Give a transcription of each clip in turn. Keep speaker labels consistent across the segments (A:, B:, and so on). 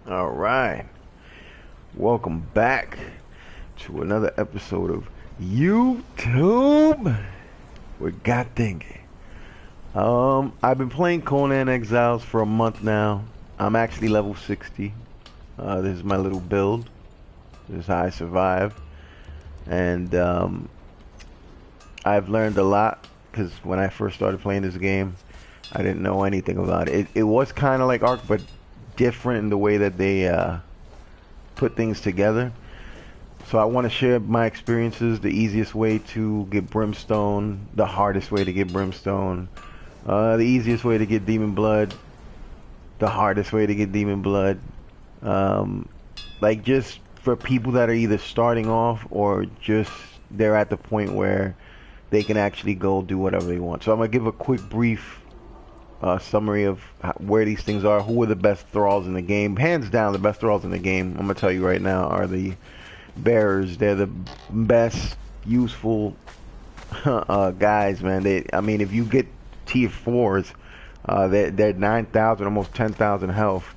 A: All right, welcome back to another episode of YouTube with GOT Dengue. I've been playing Conan Exiles for a month now. I'm actually level 60. This is my little build. This is how I survive, and I've learned a lot because when I first started playing this game, I didn't know anything about it. It was kind of like Ark, but different in the way that they put things together. So I want to share my experiences, the easiest way to get brimstone, the hardest way to get brimstone, the easiest way to get demon blood, the hardest way to get demon blood. Like just for people that are either starting off or just they're at the point where they can actually go do whatever they want. So I'm going to give a quick brief summary of where these things are, who are the best thralls in the game. Hands down, the best thralls in the game, I'm going to tell you right now, are the bearers. They're the best, useful guys, man. I mean, if you get tier 4s, they're 9,000, almost 10,000 health.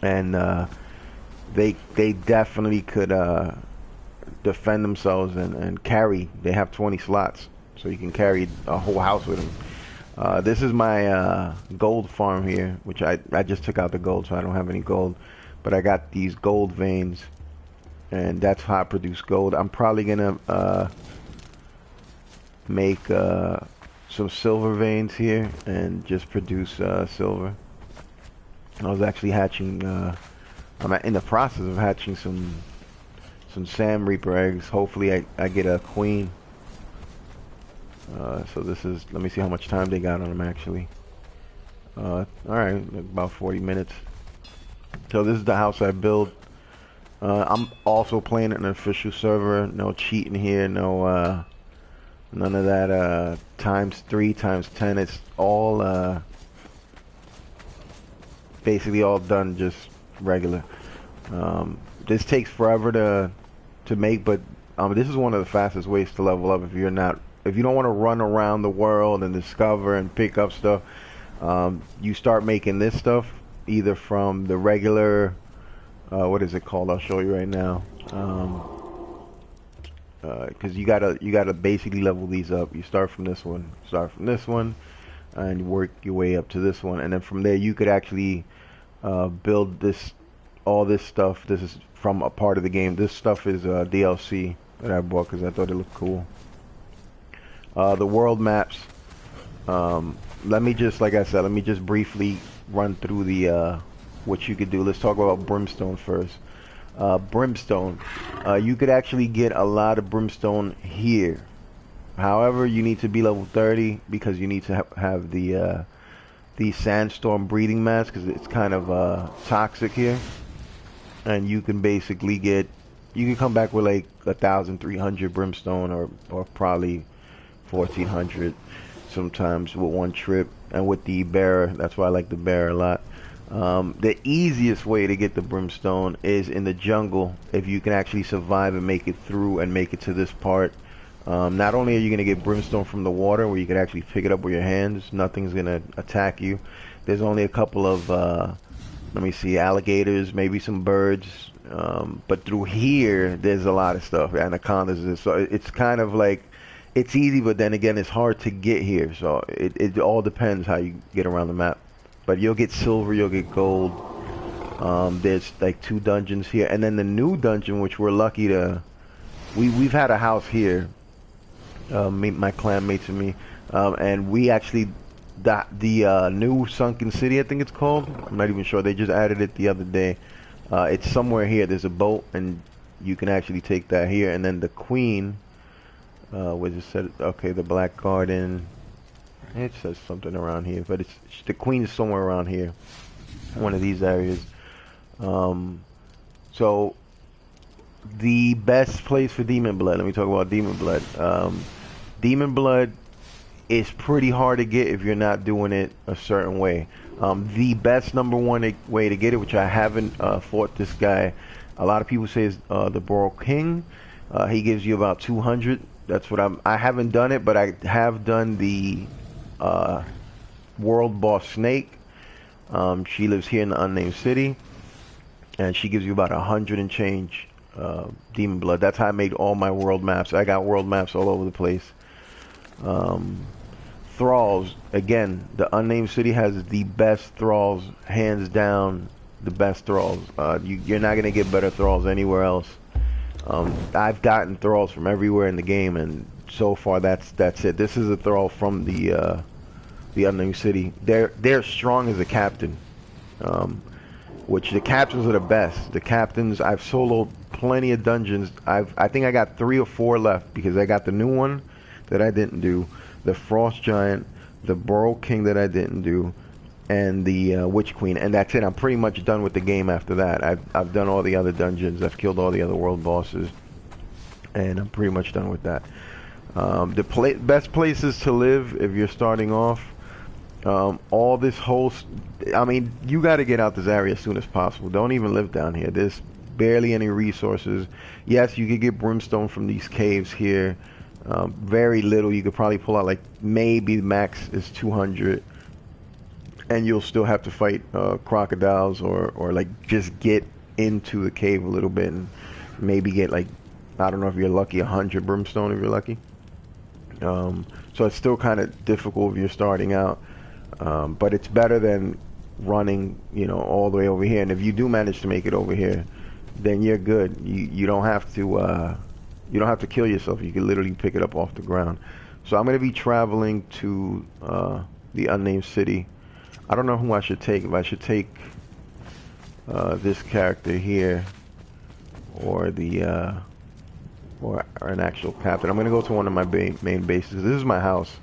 A: And they definitely could defend themselves and carry. They have 20 slots, so you can carry a whole house with them. This is my gold farm here, which I just took out the gold, so I don't have any gold. But I got these gold veins, and that's how I produce gold. I'm probably gonna make some silver veins here and just produce silver. I was actually hatching. I'm in the process of hatching some Sam Reaper eggs. Hopefully, I get a queen. So this is, let me see how much time they got on them actually. Alright, about 40 minutes. So this is the house I built. I'm also playing an official server. No cheating here, no none of that times 3, times 10. It's all basically all done just regular. This takes forever to make, but this is one of the fastest ways to level up if you don't want to run around the world and discover and pick up stuff. You start making this stuff either from the regular, what is it called? I'll show you right now. Because you gotta basically level these up. You start from this one, and you work your way up to this one, and then from there you could actually build all this stuff. This is from a part of the game. This stuff is DLC that I bought because I thought it looked cool. The world maps. Let me just, like I said, let me just briefly run through the what you could do. Let's talk about brimstone first. Brimstone. You could actually get a lot of brimstone here. However, you need to be level 30 because you need to have the sandstorm breeding mask because it's kind of toxic here. And you can basically you can come back with like 1,300 brimstone or probably 1,400 sometimes with one trip. And with the bearer, that's why I like the bearer a lot. The easiest way to get the brimstone is in the jungle. If you can actually survive and make it through and make it to this part, not only are you going to get brimstone from the water where you can actually pick it up with your hands, nothing's going to attack you. There's only a couple of let me see, alligators, maybe some birds, but through here there's a lot of stuff. Anacondas, so it's kind of like, it's easy, but then again it's hard to get here, so it all depends how you get around the map. But you'll get silver, you'll get gold. There's like 2 dungeons here, and then the new dungeon, which we're lucky to, we've had a house here, my clan mates and me, and we actually, the new sunken city, I think it's called, I'm not even sure, they just added it the other day. It's somewhere here. There's a boat and you can actually take that here. And then the queen, was it said, okay, the black garden, it says something around here, but the queen is somewhere around here, one of these areas. So the best place for demon blood, let me talk about demon blood. Demon blood is pretty hard to get if you're not doing it a certain way. The best #1 way to get it, which I haven't fought this guy, a lot of people say is the Borough King. He gives you about 200. That's what I haven't done it, but I have done the World Boss Snake. She lives here in the unnamed city. and she gives you about 100 and change demon blood. That's how I made all my world maps. I got world maps all over the place. Um, Thralls, again, the unnamed city has the best thralls, hands down, the best thralls. You're not gonna get better thralls anywhere else. I've gotten thralls from everywhere in the game, and so far that's it. This is a thrall from the unnamed city. They're strong as a captain, which the captains are the best. The captains, I've soloed plenty of dungeons. I think I got 3 or 4 left because I got the new one that I didn't do, the Frost Giant, the Burrow King that I didn't do, and the Witch Queen, and that's it. I'm pretty much done with the game after that. I've done all the other dungeons. I've killed all the other world bosses, and I'm pretty much done with that. Best places to live if you're starting off. All this whole, I mean, you got to get out this area as soon as possible. Don't even live down here. There's barely any resources. Yes, you could get brimstone from these caves here. Very little. You could probably pull out like maybe max is 200, and you'll still have to fight crocodiles or like just get into the cave a little bit and maybe get like, I don't know if you're lucky, 100 brimstone if you're lucky. So it's still kind of difficult if you're starting out, but it's better than running, you know, all the way over here. And if you do manage to make it over here, then you're good. You don't have to kill yourself. You can literally pick it up off the ground. So I'm going to be traveling to the unnamed city. I don't know who I should take. If I should take this character here or the or an actual captain. I'm going to go to one of my main bases. This is my house.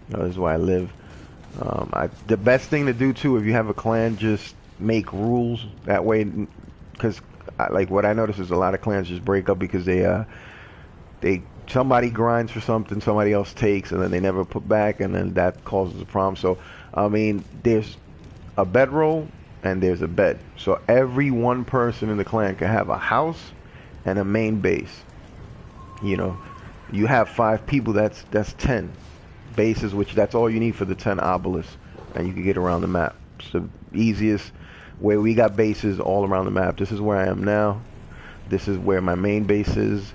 A: This is where I live. The best thing to do too, if you have a clan, just make rules that way, because like what I notice is a lot of clans just break up because they somebody grinds for something, somebody else takes, and then they never put back, and then that causes a problem. So I mean, there's a bedroll and there's a bed. So every one person in the clan can have a house and a main base. You know, you have 5 people, that's 10 bases, which that's all you need for the 10 obelisks, and you can get around the map. It's the easiest way. We got bases all around the map. This is where I am now. This is where my main base is.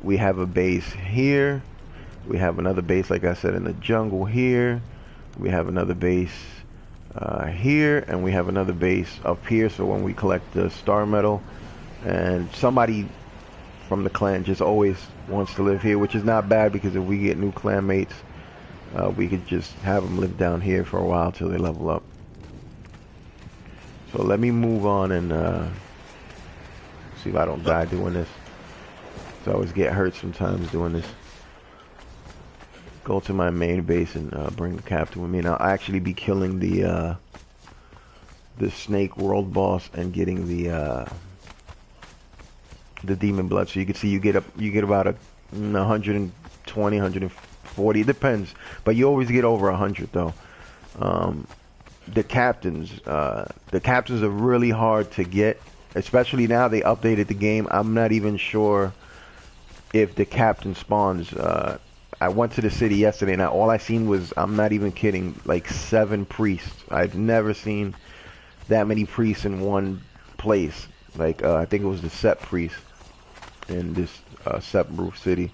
A: We have a base here. We have another base, like I said, in the jungle here. We have another base here, and we have another base up here. So when we collect the star medal, and somebody from the clan just always wants to live here, which is not bad, because if we get new clan mates, we could just have them live down here for a while till they level up. So let me move on and see if I don't die doing this. So I always get hurt sometimes doing this. Go to my main base and bring the captain with me, and I'll actually be killing the snake world boss and getting the demon blood. So you can see you get about 120, 140. It depends, but you always get over 100 though. The captains are really hard to get, especially now they updated the game. I'm not even sure if the captain spawns. I went to the city yesterday, and all I seen was, I'm not even kidding, like 7 priests. I've never seen that many priests in one place. Like I think it was the Sep priest in this Sep roof city.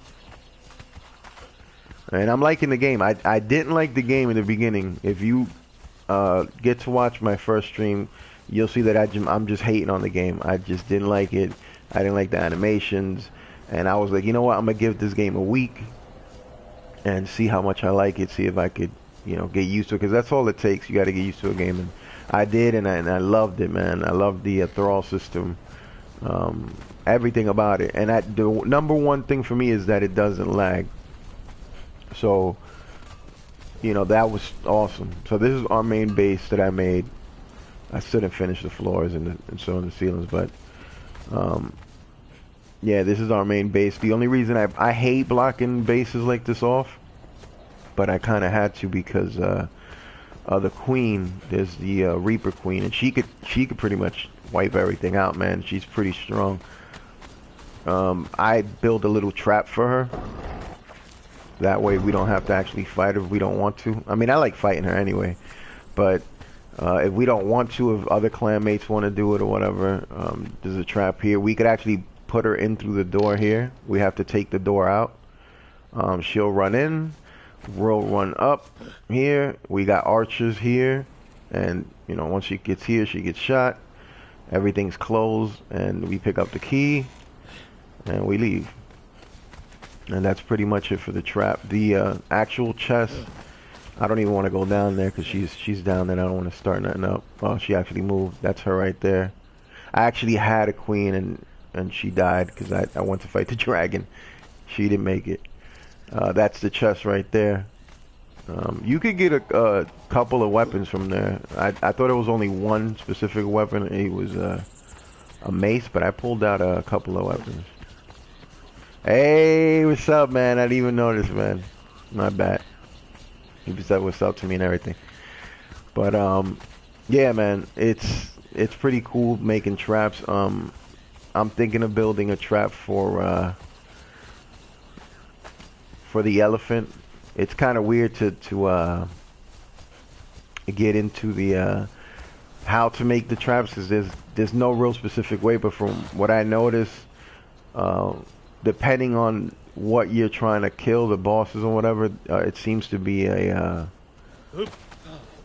A: And I'm liking the game. I didn't like the game in the beginning. If you get to watch my first stream, you'll see that I'm just hating on the game. I just didn't like it. I didn't like the animations, and I was like, you know what, I'm gonna give this game a week and see how much I like it, see if I could, you know, get used to it, because that's all it takes. You got to get used to a game, and I did, and I loved it, man. I loved the thrall system, everything about it. And the number one thing for me is that it doesn't lag. So, you know, that was awesome. So this is our main base that I made. I still didn't finish the floors and so on the ceilings, but yeah, this is our main base. The only reason I hate blocking bases like this off, but I kind of had to, because the queen, there's the Reaper Queen, and she could pretty much wipe everything out, man. She's pretty strong. I built a little trap for her. That way we don't have to actually fight her if we don't want to. I mean, I like fighting her anyway, but If we don't want to, if other clanmates want to do it or whatever, there's a trap here. We could actually put her in through the door here. We have to take the door out. She'll run in. We'll run up here. We got archers here. And, you know, once she gets here, she gets shot. Everything's closed. And we pick up the key. And we leave. And that's pretty much it for the trap. The actual chest, I don't even want to go down there because she's down there and I don't want to start nothing up. Oh, she actually moved. That's her right there. I actually had a queen and she died because I went to fight the dragon. She didn't make it. That's the chest right there. You could get a couple of weapons from there. I thought it was only one specific weapon. It was a mace, but I pulled out a couple of weapons. Hey, what's up, man? I didn't even notice, man. My bad. He said what's up to me and everything. But yeah, man, it's pretty cool making traps. I'm thinking of building a trap for the elephant. It's kind of weird to get into the how to make the traps because there's no real specific way. But from what I noticed, depending on what you're trying to kill, the bosses or whatever, it seems to be a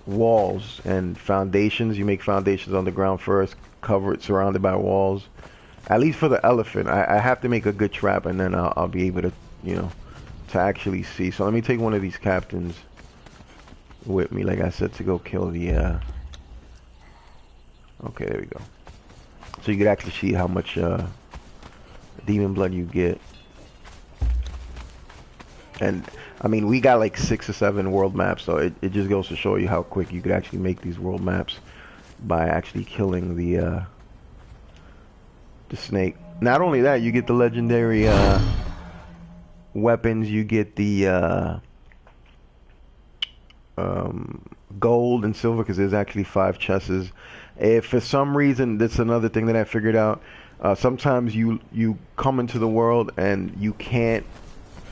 A: walls and foundations. You make foundations on the ground first, cover it surrounded by walls. At least for the elephant, I have to make a good trap, and then I'll be able to, you know, to actually see. So let me take one of these captains with me, like I said, to go kill the okay, there we go. So you could actually see how much demon blood you get. And I mean, we got like 6 or 7 world maps, so it just goes to show you how quick you could actually make these world maps by actually killing the snake. Not only that, you get the legendary weapons, you get the gold and silver, because there's actually 5 chests. If for some reason, that's another thing that I figured out, sometimes you come into the world and you can't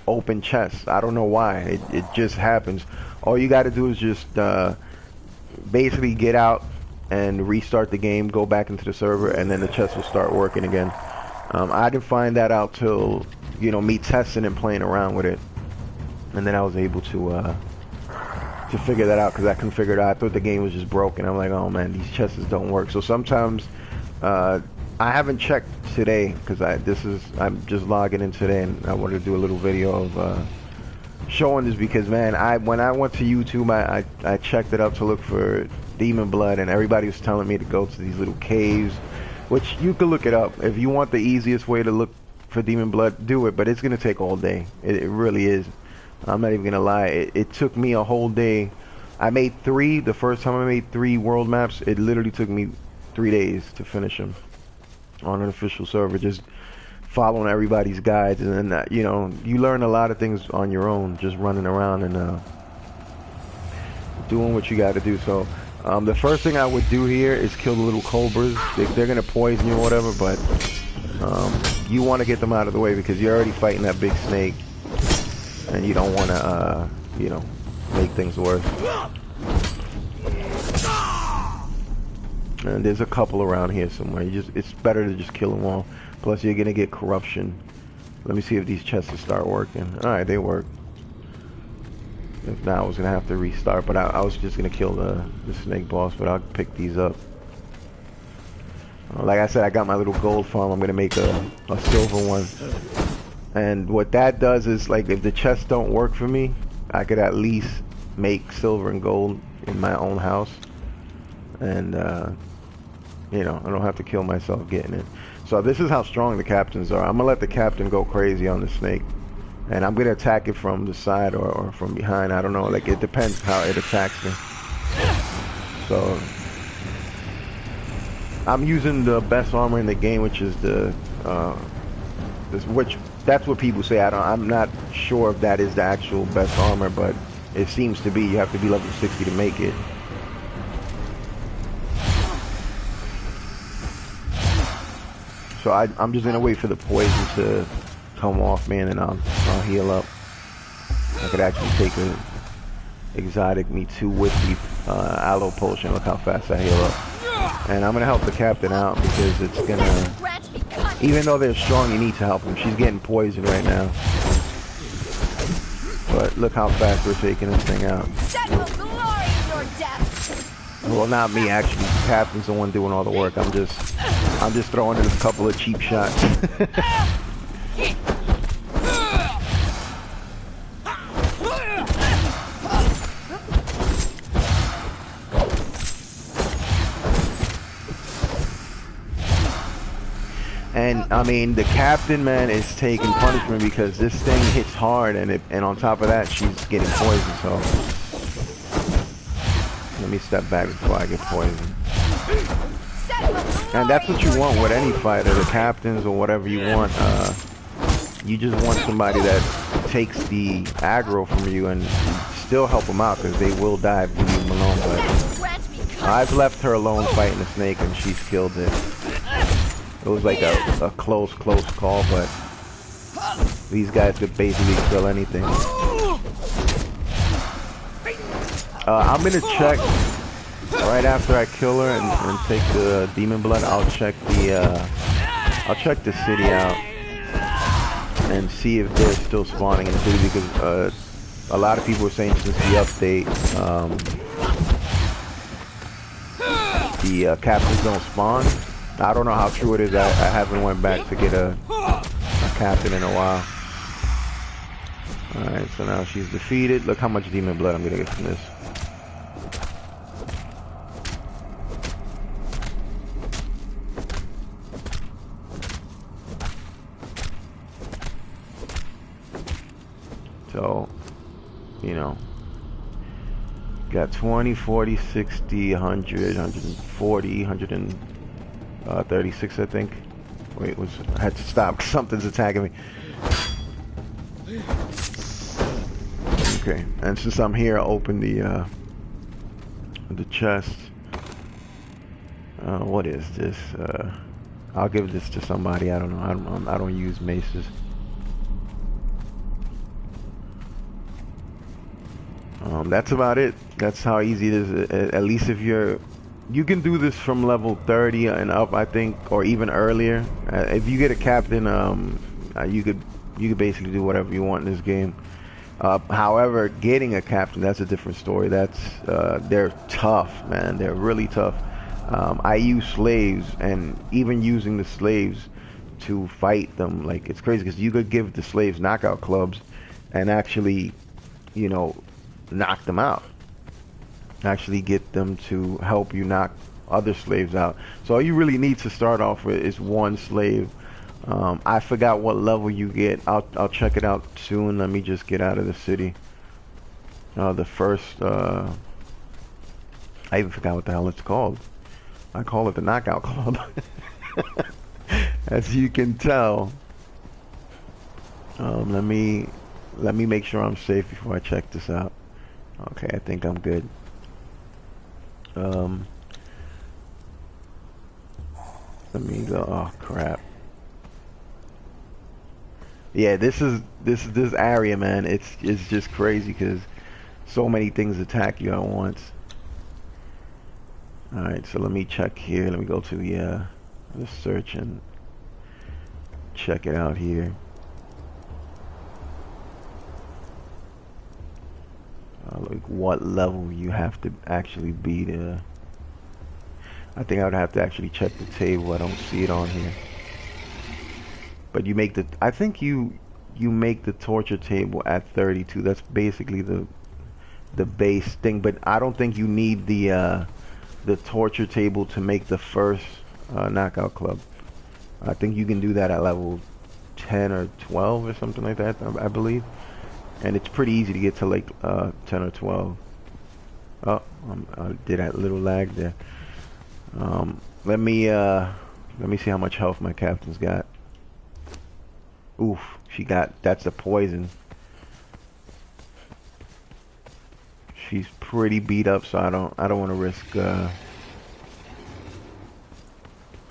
A: open chests. I don't know why. It just happens. All you got to do is just basically get out and restart the game, go back into the server, and then the chest will start working again. I didn't find that out till, you know, me testing and playing around with it, and then I was able to figure that out, because I couldn't figure it out. I thought the game was just broken. I'm like, oh man, these chests don't work. So sometimes I haven't checked today, because I'm just logging in today, and I wanted to do a little video of showing this, because man, when I went to YouTube, I checked it up to look for demon blood, and everybody was telling me to go to these little caves, which you could look it up. If you want the easiest way to look for demon blood, do it, but it's gonna take all day. It really is. I'm not even gonna lie. It took me a whole day. I made 3. The first time I made 3 world maps, it literally took me 3 days to finish them on an official server, just following everybody's guides, and then you know, you learn a lot of things on your own, just running around and doing what you got to do. So the first thing I would do here is kill the little cobras. They're gonna poison you or whatever, but you want to get them out of the way, because you're already fighting that big snake, and you don't want to you know, make things worse. And there's a couple around here somewhere. It's better to just kill them all. Plus, you're gonna get corruption. Let me see if these chests start working. All right, they work. If not, I was gonna have to restart. But I was just gonna kill the snake boss. But I'll pick these up. Like I said, I got my little gold farm. I'm gonna make a silver one. And what that does is, like, if the chests don't work for me, I could at least make silver and gold in my own house. And you know, I don't have to kill myself getting it. So this is how strong the captains are. I'm gonna let the captain go crazy on the snake, and I'm gonna attack it from the side or from behind. I don't know. Like, it depends how it attacks me. So I'm using the best armor in the game, which is that's what people say. I'm not sure if that is the actual best armor, but it seems to be. You have to be level 60 to make it. So I'm just gonna wait for the poison to come off, man, and I'll heal up. I could actually take exotic me 2 whiskey aloe potion. Look how fast I heal up. And I'm gonna help the captain out because it's gonna, even though they're strong, you need to help them. She's getting poisoned right now. But look how fast we're taking this thing out. Well, not me actually. The captain's the one doing all the work. I'm just throwing in a couple of cheap shots. And I mean, the captain, man, is taking punishment because this thing hits hard, and on top of that, she's getting poisoned. So let me step back before I get poisoned. And that's what you want with any fighter, the captains or whatever you want. You just want somebody that takes the aggro from you and still help them out, because they will die if you leave them alone. But I've left her alone fighting the snake, and she's killed it. It was like a close call, but these guys could basically kill anything. I'm gonna check right after I kill her and take the demon blood. I'll check the city out and see if they're still spawning in the city, because a lot of people were saying since the update, the captains don't spawn. I don't know how true it is. I haven't went back to get a captain in a while. Alright, so now she's defeated. Look how much demon blood I'm gonna get from this. So, you know, got 20, 40, 60, 100, 140, 136, I think. Wait, I had to stop. Something's attacking me. Okay, and since I'm here, I'll open the chest. What is this? I'll give this to somebody. I don't know. I don't use maces. That's about it. That's how easy it is. At least if you can do this from level 30 and up, I think, or even earlier. If you get a captain, you could basically do whatever you want in this game. However, getting a captain, that's a different story. They're tough, man. They're really tough. I use slaves, and even using the slaves to fight them, like, it's crazy because you could give the slaves knockout clubs and actually, you know, knock them out. Actually get them to help you knock other slaves out. So all you really need to start off with is one slave. I forgot what level you get. I'll check it out soon. Let me just get out of the city. The first I even forgot what the hell it's called. I call it the knockout club. As you can tell. Let me make sure I'm safe before I check this out. Okay, I think I'm good. Let me go. Oh crap. Yeah, this area, man. It's just crazy because so many things attack you at once. All right, so let me check here. Let me go to the search and check it out here. Like what level you have to actually be to. I think I would have to actually check the table. I don't see it on here. But you make I think you make the torture table at 32. That's basically the base thing. But I don't think you need the torture table to make the first knockout club. I think you can do that at level 10 or 12 or something like that, I believe. And it's pretty easy to get to like 10 or 12. Oh, I did that little lag there. Let me see how much health my captain's got. Oof, that's a poison. She's pretty beat up, so I don't want to risk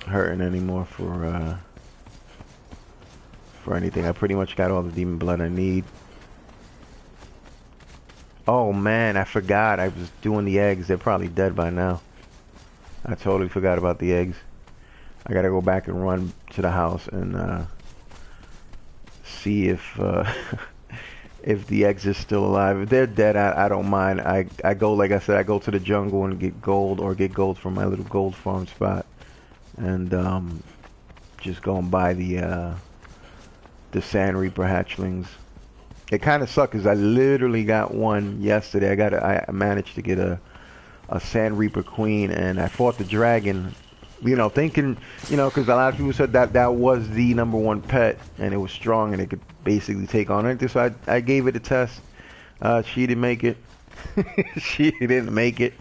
A: hurting anymore for anything. I pretty much got all the demon blood I need. Oh man, I forgot. I was doing the eggs. They're probably dead by now. I totally forgot about the eggs. I gotta go back and run to the house and see if if the eggs are still alive. If they're dead, I don't mind. I go, like I said, I go to the jungle and get gold, or get gold from my little gold farm spot, and just go and buy the Sand Reaper hatchlings. It kind of sucks because I literally got one yesterday. I managed to get a Sand Reaper queen, and I fought the dragon. You know, thinking, you know, because a lot of people said that that was the #1 pet, and it was strong, and it could basically take on anything. So I gave it a test. She didn't make it. She didn't make it.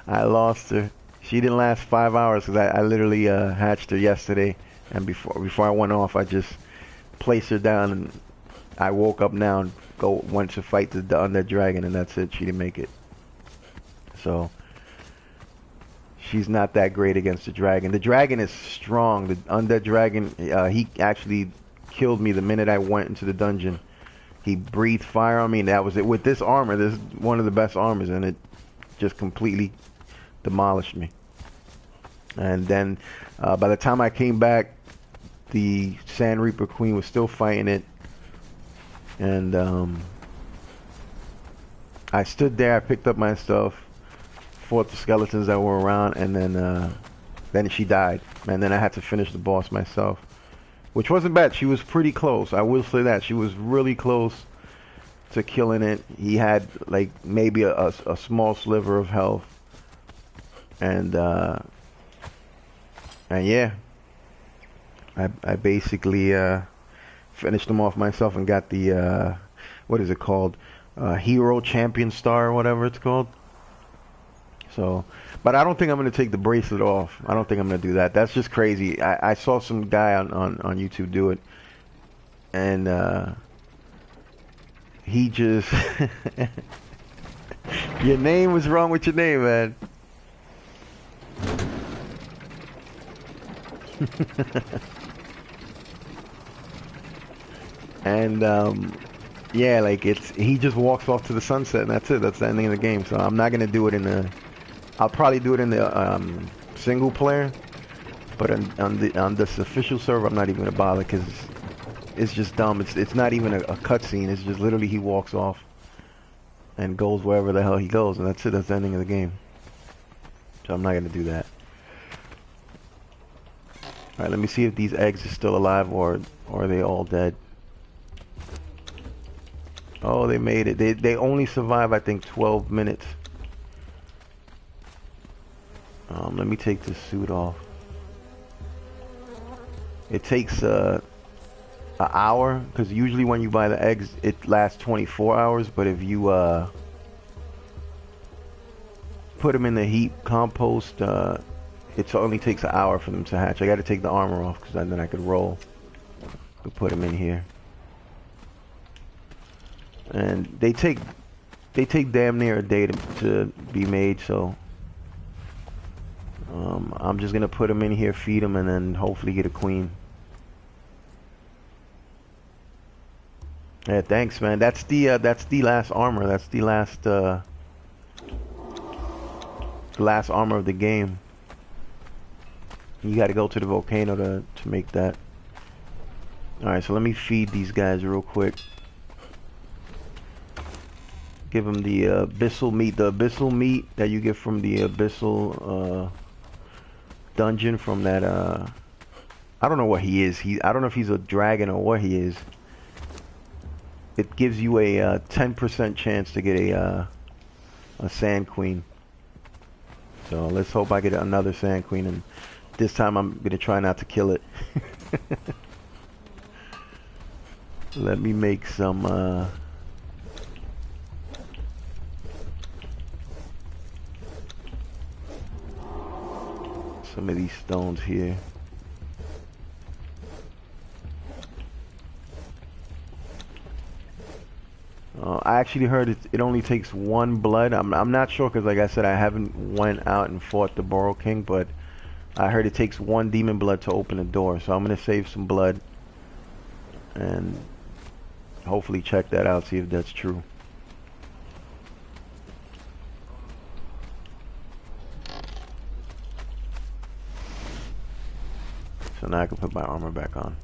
A: I lost her. She didn't last 5 hours because I literally hatched her yesterday, and before I went off, I just placed her down, and I woke up now and went to fight the undead dragon, and that's it. She didn't make it. So she's not that great against the dragon. The dragon is strong. The undead dragon, he actually killed me the minute I went into the dungeon. He breathed fire on me, and that was it. With this armor, this is one of the best armors, and it just completely demolished me. And then by the time I came back, the Sand Reaper Queen was still fighting it. And I stood there, I picked up my stuff, fought the skeletons that were around, and then she died. And then I had to finish the boss myself, which wasn't bad. She was pretty close. I will say that. She was really close to killing it. He had like maybe a small sliver of health. And yeah, I basically finished him off myself and got the what is it called? Hero Champion Star or whatever it's called. So, but I don't think I'm going to take the bracelet off. I don't think I'm going to do that. That's just crazy. I saw some guy on YouTube do it, and he just your name was wrong with your name, man. And yeah, like he just walks off to the sunset, and that's it. That's the ending of the game. So I'm not gonna do it in the. I'll probably do it in the single player, but on this official server, I'm not even gonna bother because it's just dumb. It's not even a cutscene. It's just literally he walks off and goes wherever the hell he goes, and that's it. That's the ending of the game. So I'm not gonna do that. All right, let me see if these eggs are still alive or are they all dead. Oh, they made it. They only survive, I think, 12 minutes. Let me take this suit off. It takes an hour, because usually when you buy the eggs, it lasts 24 hours. But if you put them in the heat compost, it only takes an hour for them to hatch. I got to take the armor off, because then I could roll. Could put them in here. And they take damn near a day to be made, so I'm just gonna put them in here, feed them, and then hopefully get a queen. Yeah, thanks, man. That's the last armor. That's the last armor of the game. You got to go to the volcano to make that. All right, so let me feed these guys real quick. Give them the abyssal meat. The abyssal meat that you get from the abyssal dungeon from that. I don't know what he is. I don't know if he's a dragon or what he is. It gives you a 10% chance to get a sand queen. So let's hope I get another sand queen, and this time I'm gonna try not to kill it. Let me make some. Some of these stones here. I actually heard it only takes 1 blood. I'm not sure because, like I said, I haven't went out and fought the Burrow King, but I heard it takes 1 demon blood to open a door. So I'm gonna save some blood and hopefully check that out, see if that's true. So now I can put my armor back on.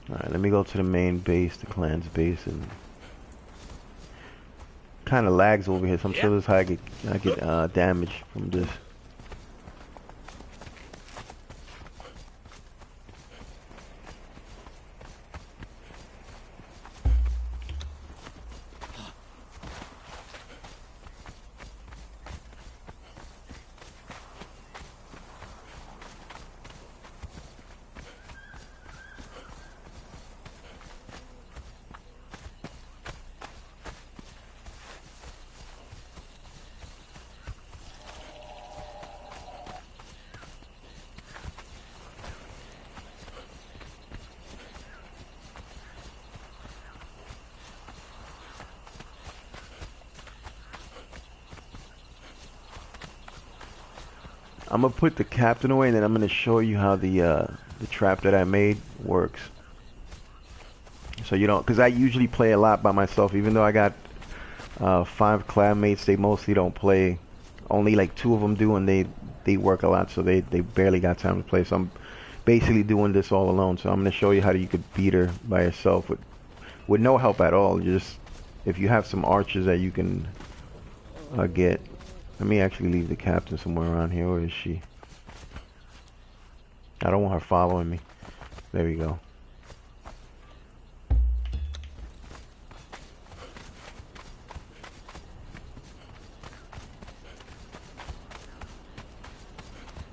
A: Alright, let me go to the main base, the clan's base, and kind of lags over here. So I'm sure this is how I get damage from this. I'm gonna put the captain away, and then I'm gonna show you how the trap that I made works. So you don't, because I usually play a lot by myself. Even though I got 5 clanmates, they mostly don't play. Only like 2 of them do, and they work a lot, so they barely got time to play. So I'm basically doing this all alone. So I'm gonna show you how you could beat her by yourself with no help at all. Just if you have some archers that you can get. Let me actually leave the captain somewhere around here. Where is she? I don't want her following me. There we go.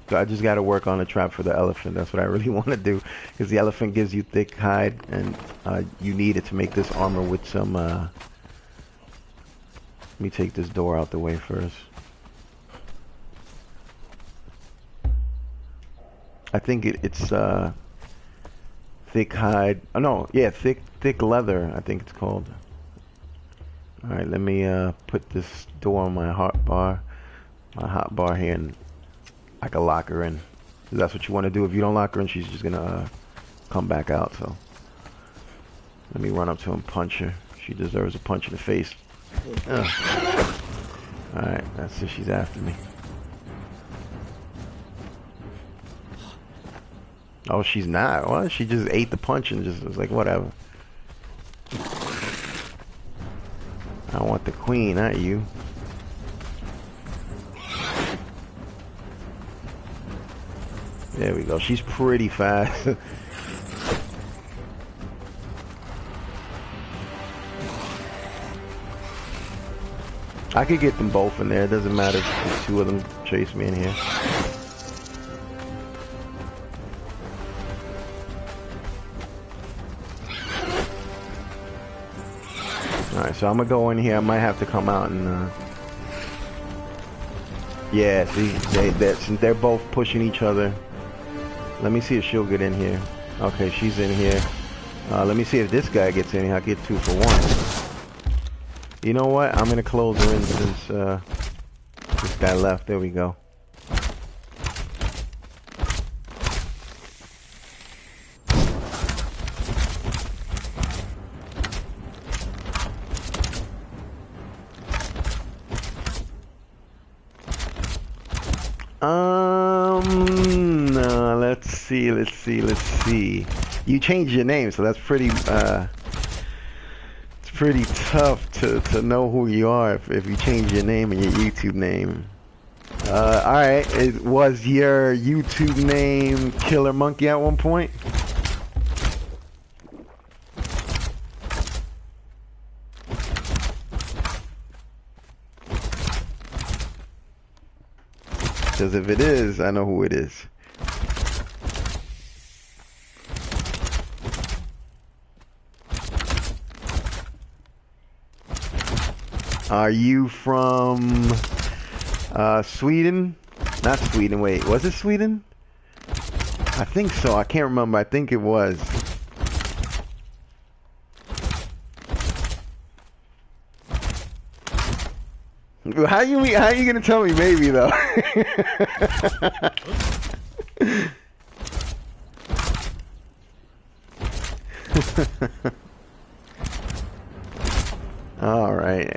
A: So I just got to work on a trap for the elephant. That's what I really want to do. Because the elephant gives you thick hide. And you need it to make this armor with some... Let me take this door out the way first. I think it's thick hide. Oh no, yeah, thick leather. I think it's called. All right, let me put this door on my hotbar here, and I can lock her in. That's what you want to do. If you don't lock her in, she's just gonna come back out. So let me run up to her and punch her. She deserves a punch in the face. Ugh. All right, that's it. She's after me. Oh, she's not. Well, she just ate the punch and just was like, whatever. I want the queen, not you. There we go. She's pretty fast. I could get them both in there. It doesn't matter if 2 of them chase me in here. Alright, so I'm gonna go in here. I might have to come out and yeah, see, they're both pushing each other. Let me see if she'll get in here. Okay, she's in here. Let me see if this guy gets in here. I'll get 2 for 1. You know what? I'm gonna close her in since this guy left. There we go. No, let's see. You changed your name, so that's pretty, it's pretty tough to know who you are if you change your name and your YouTube name. Alright, was your YouTube name Killer Monkey at one point? Because if it is, I know who it is. Are you from Sweden? Not Sweden, wait, was it Sweden? I think so, I can't remember, I think it was. How you gonna tell me maybe though?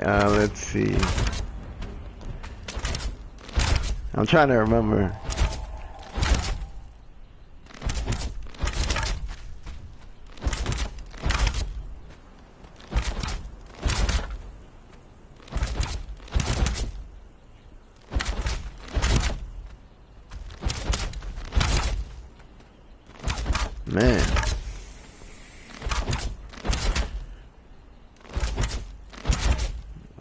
A: Alright, let's see. I'm trying to remember. Man.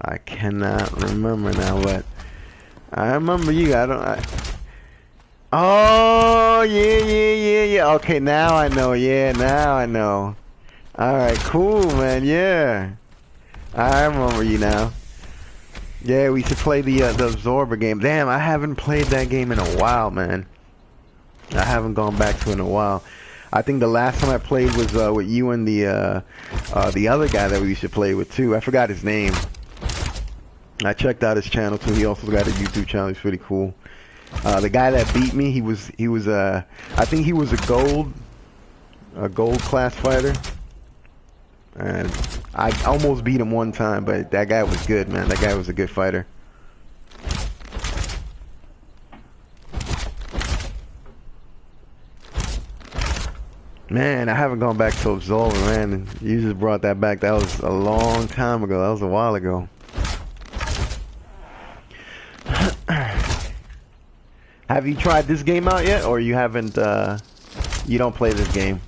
A: I cannot remember now, but I remember you. Oh, yeah. Okay, now I know. Yeah, now I know. Alright, cool, man. Yeah. I remember you now. Yeah, we used to play the Absorber game. Damn, I haven't played that game in a while, man. I haven't gone back to it in a while. I think the last time I played was with you and the other guy that we used to play with too. I forgot his name. I checked out his channel too. He also got a YouTube channel. He's pretty cool. The guy that beat me, he was I think he was a gold class fighter, and I almost beat him one time, but that guy was good, man. That guy was a good fighter. Man, I haven't gone back to Absolver, man. You just brought that back. That was a long time ago. That was a while ago. Have you tried this game out yet, or you haven't? You don't play this game?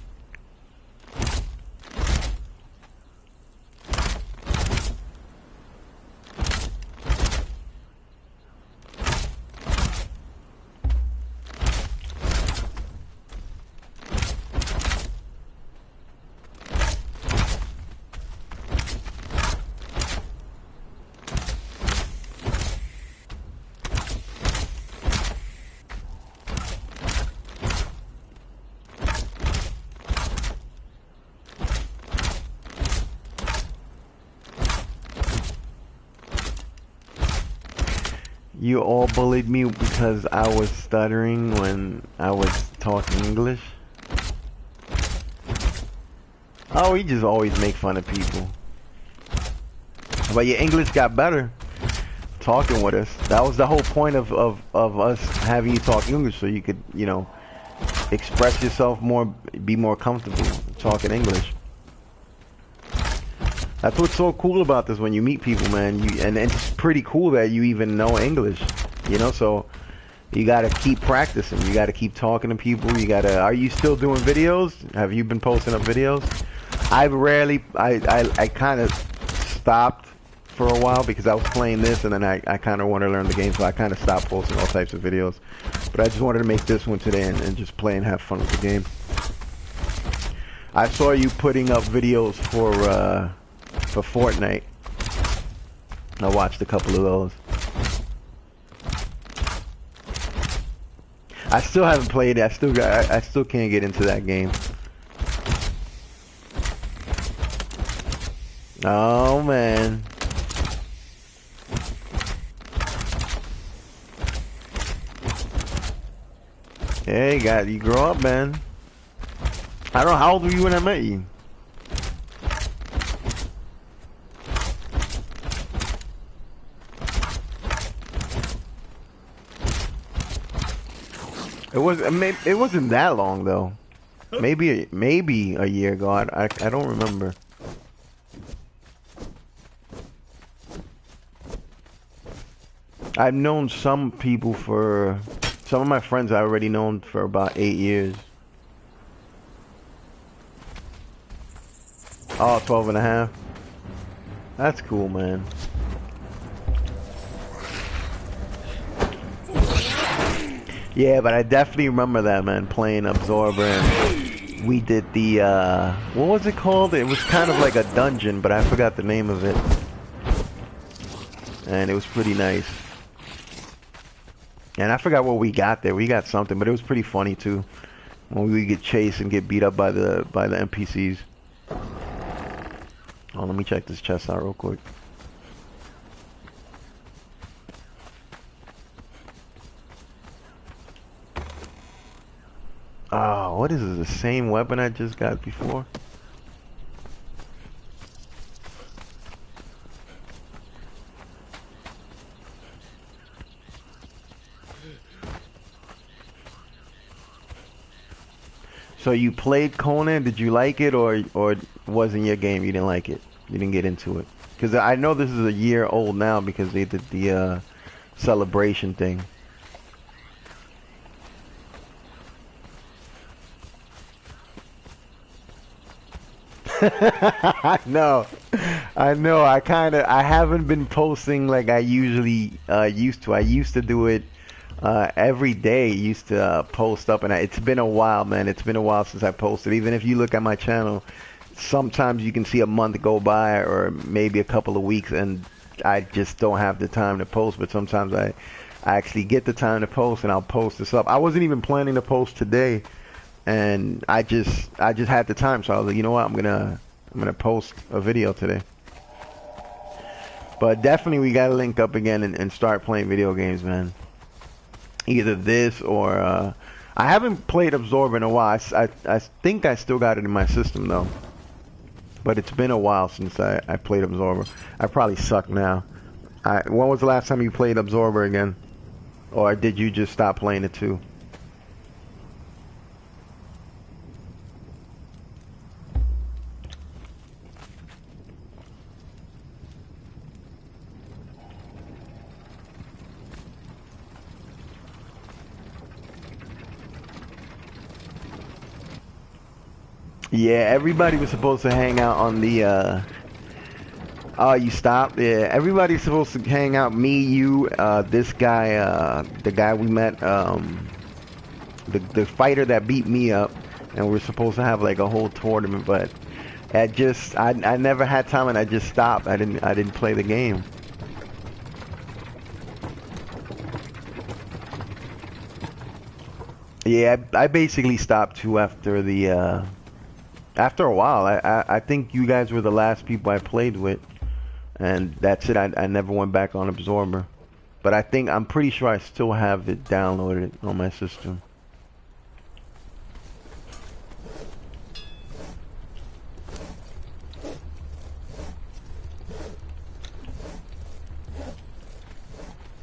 A: You all bullied me because I was stuttering when I was talking English. Oh, we just always make fun of people. But your English got better talking with us. That was the whole point of us having you talk English, so you could, you know, express yourself more, be more comfortable talking English. That's what's so cool about this when you meet people, man. And it's pretty cool that you even know English, you know. So you gotta keep practicing. You gotta keep talking to people. You gotta. Are you still doing videos? Have you been posting up videos? I kind of stopped for a while because I was playing this, and then I kind of want to learn the game, so I kind of stopped posting all types of videos. But I just wanted to make this one today and just play and have fun with the game. I saw you putting up videos for Fortnite. I watched a couple of those. I still haven't played it. I still can't get into that game. Oh man. Hey, you grow up, man. I don't know, how old were you when I met you? It wasn't that long though. Maybe a year ago. I don't remember. I've known some people some of my friends I already known for about 8 years. Oh, 12 and a half. That's cool, man. Yeah, but I definitely remember that, man, playing Absorber, and we did the, what was it called? It was kind of like a dungeon, but I forgot the name of it. And it was pretty nice. And I forgot what we got there. We got something, but it was pretty funny, too. When we get chased and get beat up by the NPCs. Oh, let me check this chest out real quick. Oh, what is this? The same weapon I just got before? So you played Conan? Did you like it, or wasn't your game? You didn't like it. You didn't get into it. Because I know this is a year old now because they did the celebration thing. No, I know. I haven't been posting like I usually used to. I used to do it every day. Used to post up, and it's been a while, man. It's been a while since I posted. Even if you look at my channel, sometimes you can see a month go by, or maybe a couple of weeks, and I just don't have the time to post. But sometimes I actually get the time to post, and I'll post this up. I wasn't even planning to post today, and I just had the time, so I was like, you know what, I'm gonna post a video today. But definitely we gotta link up again and start playing video games, man. Either this or I haven't played Absorb in a while. I think I still got it in my system though, but it's been a while since I played Absorber. I probably suck now. When was the last time you played Absorber again, or did you just stop playing it too? Yeah, everybody was supposed to hang out on the oh, you stopped? Yeah, everybody's supposed to hang out. Me, you, this guy, the guy we met, the fighter that beat me up, and we're supposed to have like a whole tournament, but I never had time, and I just stopped. I didn't play the game. Yeah, I basically stopped too after the after a while. I think you guys were the last people I played with, and that's it. I never went back on Absorber, but I'm pretty sure I still have it downloaded on my system.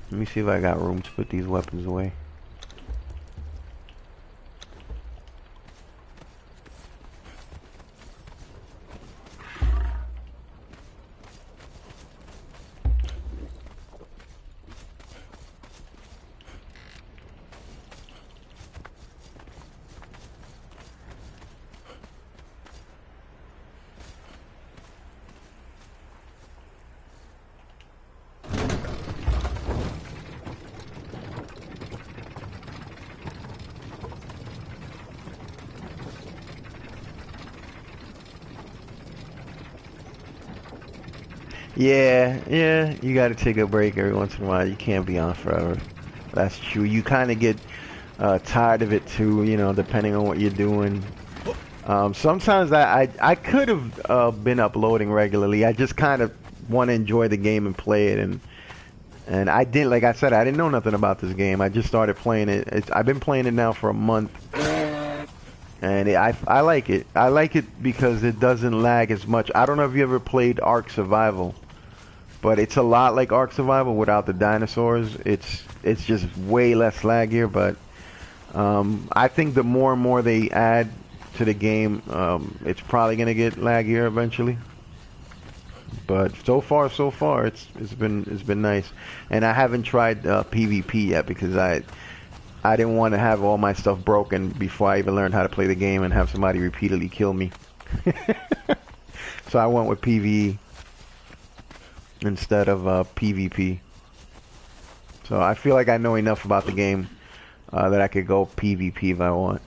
A: Let me see if I got room to put these weapons away. Yeah, yeah, you gotta take a break every once in a while. You can't be on forever. That's true. You kind of get tired of it too, you know, depending on what you're doing. Sometimes I could have been uploading regularly. I just kind of want to enjoy the game and play it, and I didn't, like I said, I didn't know nothing about this game. I just started playing it. I've been playing it now for a month, and I like it. I like it because it doesn't lag as much. I don't know if you ever played Ark Survival, but it's a lot like Ark Survival without the dinosaurs. It's just way less laggier, but I think the more and more they add to the game, it's probably gonna get laggier eventually. But so far, it's been nice, and I haven't tried PvP yet because I didn't want to have all my stuff broken before I even learned how to play the game and have somebody repeatedly kill me. So I went with PvE instead of PvP. So I feel like I know enough about the game that I could go PvP if I want.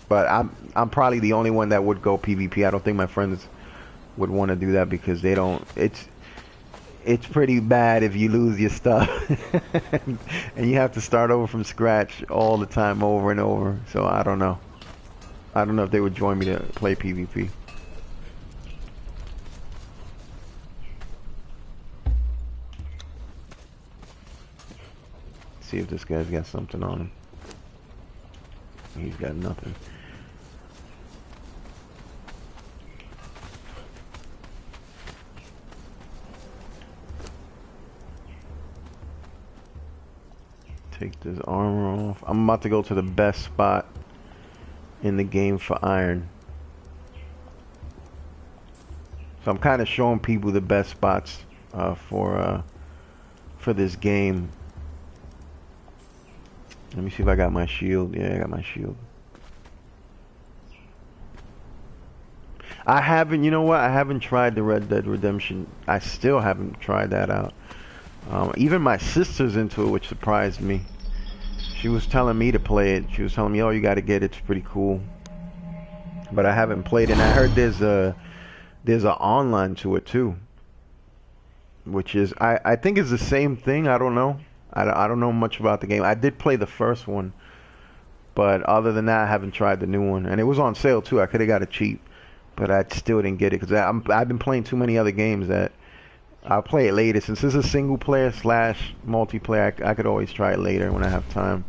A: But I'm probably the only one that would go PvP. I don't think my friends would want to do that because they don't. It's pretty bad if you lose your stuff and you have to start over from scratch all the time, over and over. So I don't know. I don't know if they would join me to play PvP. See if this guy's got something on him. He's got nothing. Take this armor off. I'm about to go to the best spot in the game for iron. So I'm kind of showing people the best spots for this game. Let me see if I got my shield. Yeah, I got my shield. I haven't, you know what? I haven't tried the Red Dead Redemption. I still haven't tried that out. Even my sister's into it, which surprised me. She was telling me to play it. She was telling me, "Oh, you got to get it. It's pretty cool." But I haven't played it. And I heard there's an online to it too, which is I think it's the same thing. I don't know. I don't know much about the game. I did play the first one, but other than that, I haven't tried the new one. And it was on sale too. I could have got it cheap, but I still didn't get it because I've been playing too many other games that I'll play it later. Since it's a single player slash multiplayer, I could always try it later when I have time.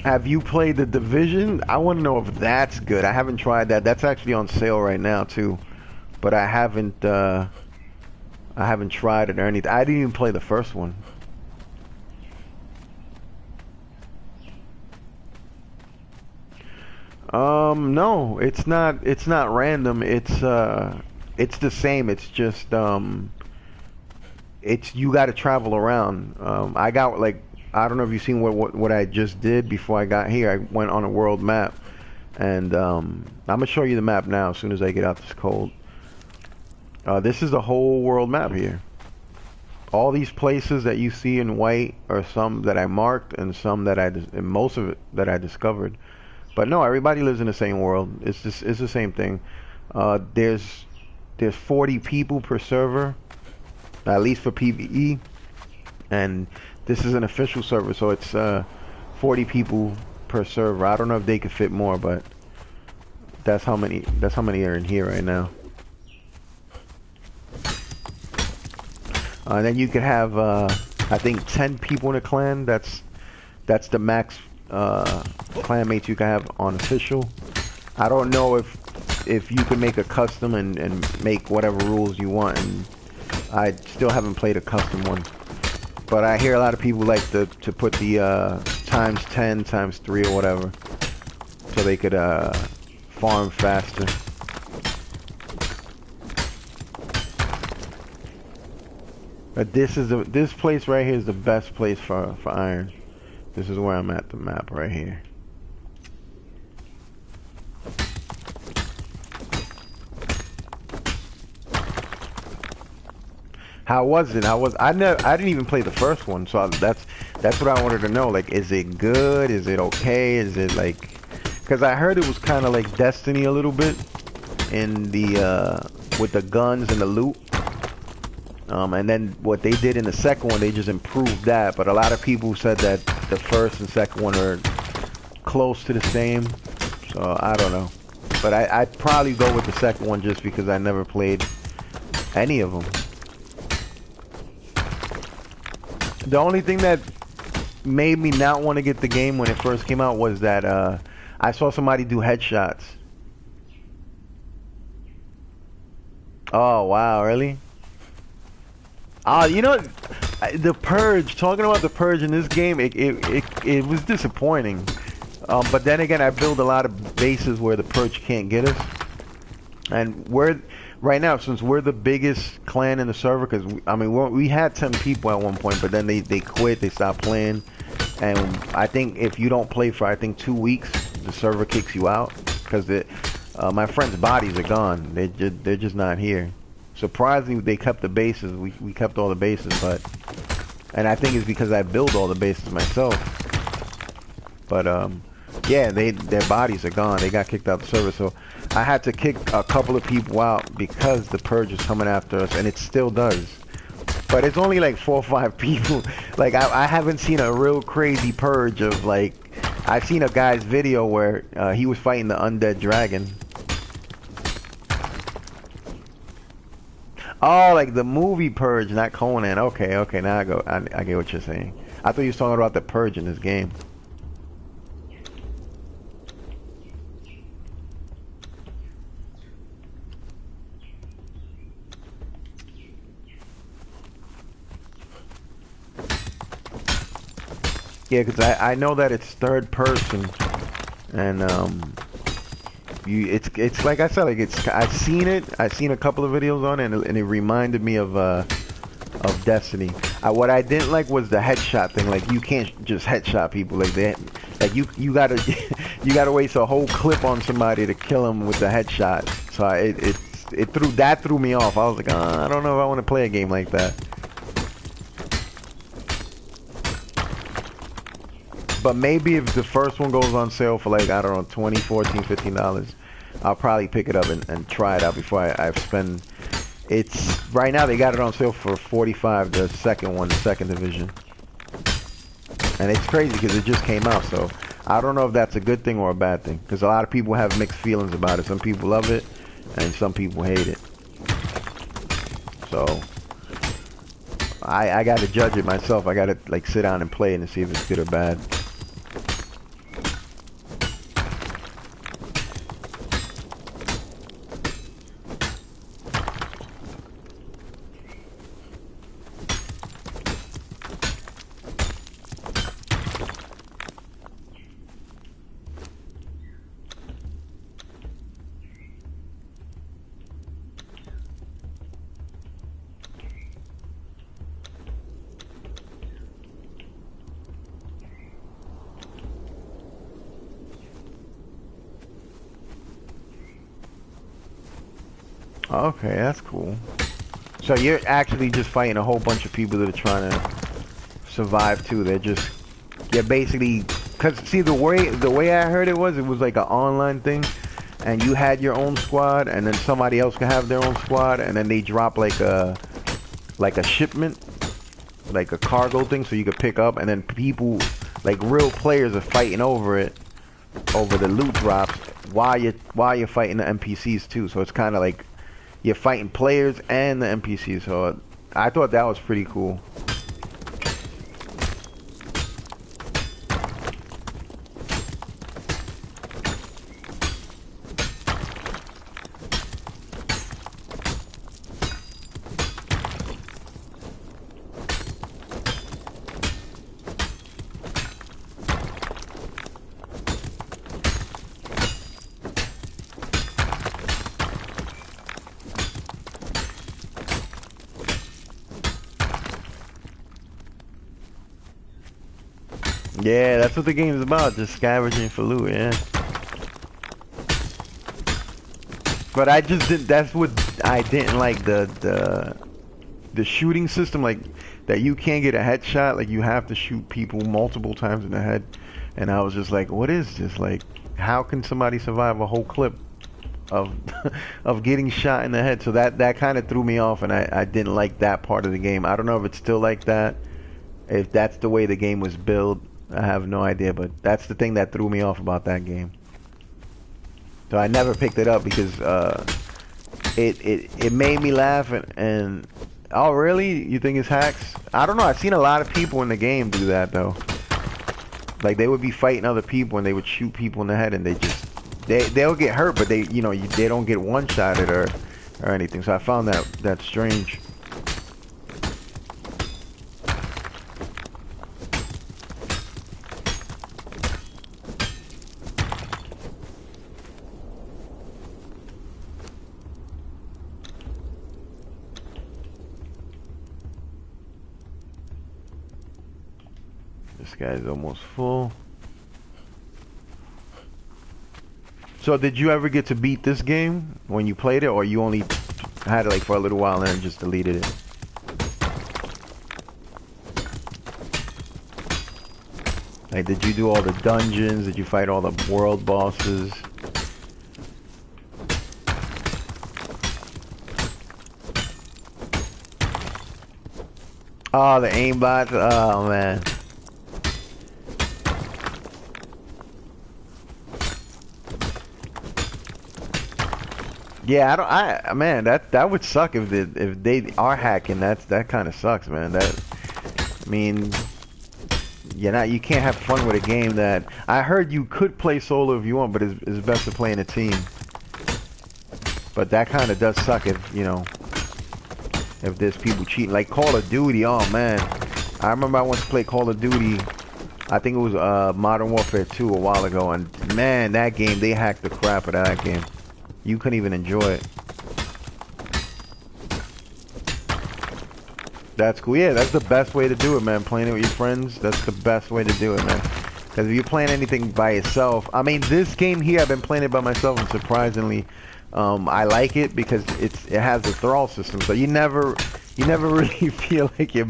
A: Have you played The Division? I want to know if that's good. I haven't tried that. That's actually on sale right now too, but I haven't tried it or anything. I didn't even play the first one. No, it's not. It's not random. It's the same. It's just it's you got to travel around. I got like I don't know if you've seen what I just did before I got here. I went on a world map, and I'm gonna show you the map now as soon as I get out this cold. This is the whole world map here. All these places that you see in white are some that I marked, and some that and most of it that I discovered. But no, everybody lives in the same world. It's the same thing. There's 40 people per server, at least for PVE, and this is an official server, so it's 40 people per server. I don't know if they could fit more, but that's how many are in here right now. And then you could have I think 10 people in a clan. That's the max clan mates you can have on official. I don't know if you can make a custom and make whatever rules you want, and I still haven't played a custom one. But I hear a lot of people like to put the times 10, times 3 or whatever, so they could farm faster. But this place right here is the best place for iron. This is where I'm at the map right here. How was it? I didn't even play the first one, so that's what I wanted to know. Like, is it good? Is it okay? Is it like, because I heard it was kind of like Destiny a little bit in the with the guns and the loot. And then what they did in the second one, they just improved that. But a lot of people said that the first and second one are close to the same. So I don't know. But I'd probably go with the second one just because I never played any of them. The only thing that made me not want to get the game when it first came out was that I saw somebody do headshots. Oh wow, really? You know, the Purge. Talking about the Purge in this game, it was disappointing. But then again, I build a lot of bases where the Purge can't get us, and right now, since we're the biggest clan in the server, because I mean we had 10 people at one point, but then they quit, they stopped playing, and I think if you don't play for 2 weeks, the server kicks you out because my friends' bodies are gone. They're just not here. Surprisingly, they kept the bases. We kept all the bases, and I think it's because I build all the bases myself. But yeah, their bodies are gone. They got kicked out the server, so I had to kick a couple of people out because the Purge is coming after us, and it still does. But it's only like 4 or 5 people. Like I haven't seen a real crazy Purge of like, I've seen a guy's video where he was fighting the undead dragon. Oh, like the movie Purge, not Conan. Okay, now I get what you're saying. I thought you was talking about the Purge in this game. Yeah, because I know that it's third person, and it's like I said, like I've seen a couple of videos on it, and it reminded me of Destiny. What I didn't like was the headshot thing. Like you can't just headshot people like that. Like you gotta you gotta waste a whole clip on somebody to kill him with the headshot. So it threw me off. I was like, I don't know if I want to play a game like that. But maybe if the first one goes on sale for like, I don't know, $20, $14, $15, I'll probably pick it up and try it out before I spend. It's right now they got it on sale for 45, the second one, the second division. And it's crazy because it just came out, so I don't know if that's a good thing or a bad thing, because a lot of people have mixed feelings about it. Some people love it and some people hate it. So I got to judge it myself. I got to like sit down and play it and see if it's good or bad. Okay, that's cool. So you're actually just fighting a whole bunch of people that are trying to survive too. They're basically, cause see the way I heard it was like an online thing, and you had your own squad, and then somebody else can have their own squad, and then they drop like a shipment, like a cargo thing, so you could pick up, and then people, like real players, are fighting over it, over the loot drops, while you're fighting the NPCs too. So it's kind of like you're fighting players and the NPCs, so I thought that was pretty cool. Yeah, that's what the game's about, just scavenging for loot, yeah. But I just didn't, that's what I didn't like, the shooting system, like, that you can't get a headshot, like you have to shoot people multiple times in the head. And I was just like, what is this? Like, how can somebody survive a whole clip of of getting shot in the head? So that kind of threw me off, and I didn't like that part of the game. I don't know if it's still like that, if that's the way the game was built. I have no idea, but that's the thing that threw me off about that game. So I never picked it up because it made me laugh, and oh really? You think it's hacks? I don't know. I've seen a lot of people in the game do that though. Like they would be fighting other people and they would shoot people in the head, and they'll get hurt, but they don't get one-shotted or anything. So I found that strange. This guy's almost full. So did you ever get to beat this game when you played it, or you only had it like for a little while and then just deleted it? Like, did you do all the dungeons? Did you fight all the world bosses? Oh, the aimbots. Oh man. Yeah, man, that would suck if they are hacking. That kind of sucks, man. I mean, you can't have fun with a game that I heard you could play solo if you want, but it's best to play in a team. But that kind of does suck if there's people cheating. Like Call of Duty, oh man, I remember I once played Call of Duty I think it was Modern Warfare 2 a while ago, and man, that game, they hacked the crap out of that game. You couldn't even enjoy it. That's cool. Yeah, that's the best way to do it, man. Playing it with your friends, that's the best way to do it, man. Because if you're playing anything by yourself, I mean, this game here, I've been playing it by myself, and surprisingly, I like it because it has the thrall system. So you never really feel like you're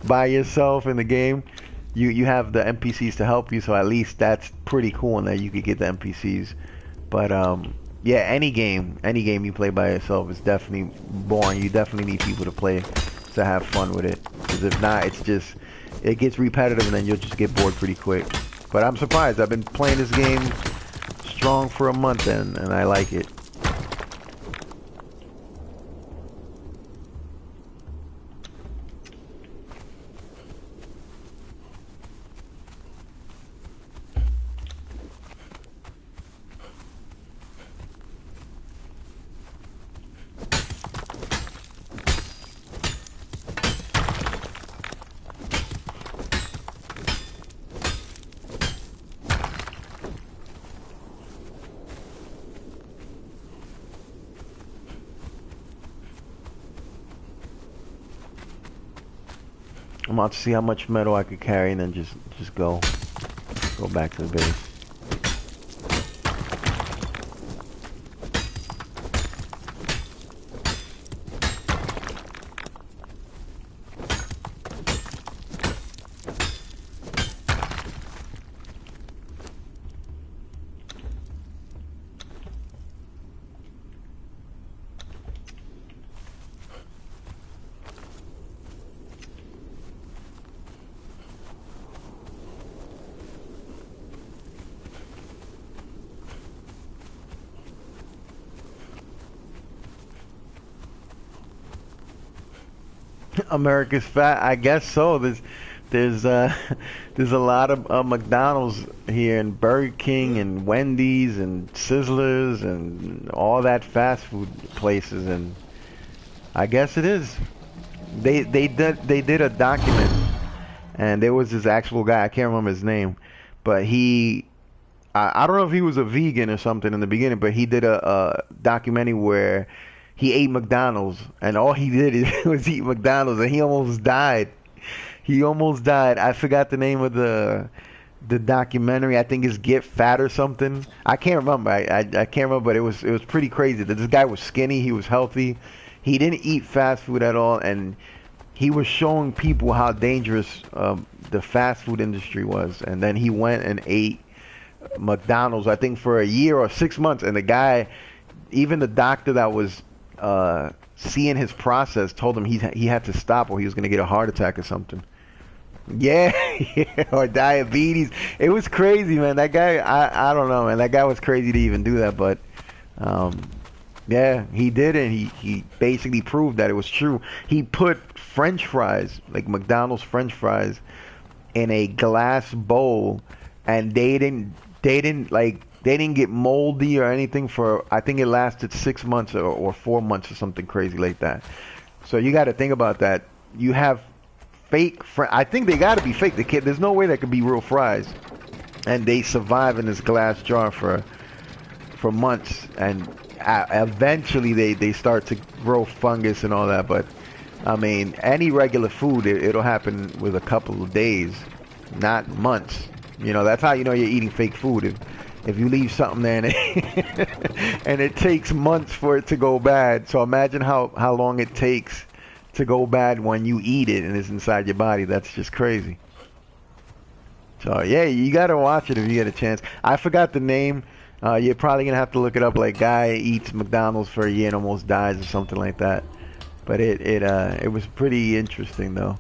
A: by yourself in the game. You have the NPCs to help you, so at least that's pretty cool in that you could get the NPCs. But yeah, any game you play by yourself is definitely boring. You definitely need people to play to have fun with it. Because if not, it gets repetitive and then you'll just get bored pretty quick. But I'm surprised. I've been playing this game strong for a month and I like it. I'm about to see how much metal I could carry and then just go back to the base. America's fat. I guess so. There's there's a lot of McDonald's here and Burger King and Wendy's and Sizzlers and all that fast food places, and I guess it is. They did a document, and there was this actual guy. I can't remember his name, but I don't know if he was a vegan or something in the beginning, but he did a documentary where he ate McDonald's, and all he did was eat McDonald's, and he almost died. He almost died. I forgot the name of the documentary. I think it's Get Fat or something. I can't remember. I can't remember, but it was pretty crazy. This guy was skinny. He was healthy. He didn't eat fast food at all, and he was showing people how dangerous the fast food industry was. And then he went and ate McDonald's, I think, for a year or 6 months. And the guy, even the doctor that was seeing his process, told him he had to stop or he was going to get a heart attack or something. Yeah, yeah, or diabetes. It was crazy, man. That guy, I don't know, man. That guy was crazy to even do that, but yeah, he did it. He basically proved that it was true. He put French fries, like McDonald's French fries, in a glass bowl, and they didn't get moldy or anything for, I think it lasted 6 months or 4 months or something crazy like that. So you got to think about that. You have fake I think they got to be fake. There's no way that could be real fries, and they survive in this glass jar for months, and eventually they start to grow fungus and all that. But I mean, any regular food, it'll happen with a couple of days, not months. You know, that's how you know you're eating fake food. If you leave something there and and it takes months for it to go bad. So imagine how long it takes to go bad when you eat it and it's inside your body. That's just crazy. So yeah, you gotta watch it if you get a chance. I forgot the name. You're probably gonna have to look it up. Like, guy eats McDonald's for a year and almost dies or something like that. But it was pretty interesting though.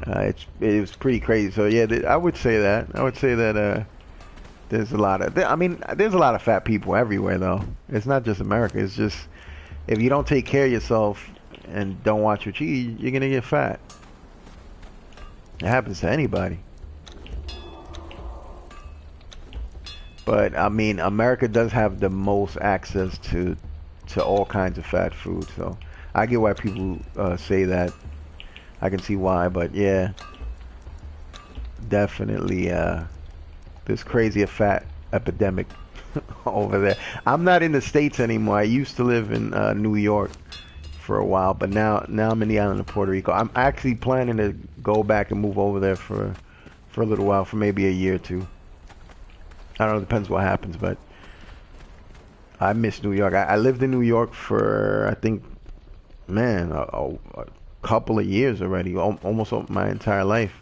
A: It was pretty crazy. So yeah, I would say that. There's a lot of, I mean, there's a lot of fat people everywhere though. It's not just America. It's just, if you don't take care of yourself and don't watch what you eat, you're gonna get fat. It happens to anybody. But I mean, America does have the most access to all kinds of fat food. So I get why people say that. I can see why, but yeah. definitely this crazy a fat epidemic over there. I'm not in the States anymore. I used to live in New York for a while, but now I'm in the island of Puerto Rico. I'm actually planning to go back and move over there for a little while, for maybe a year or two. I don't know, depends what happens, but I miss New York. I lived in New York for, I think, man, a couple of years already, almost my entire life.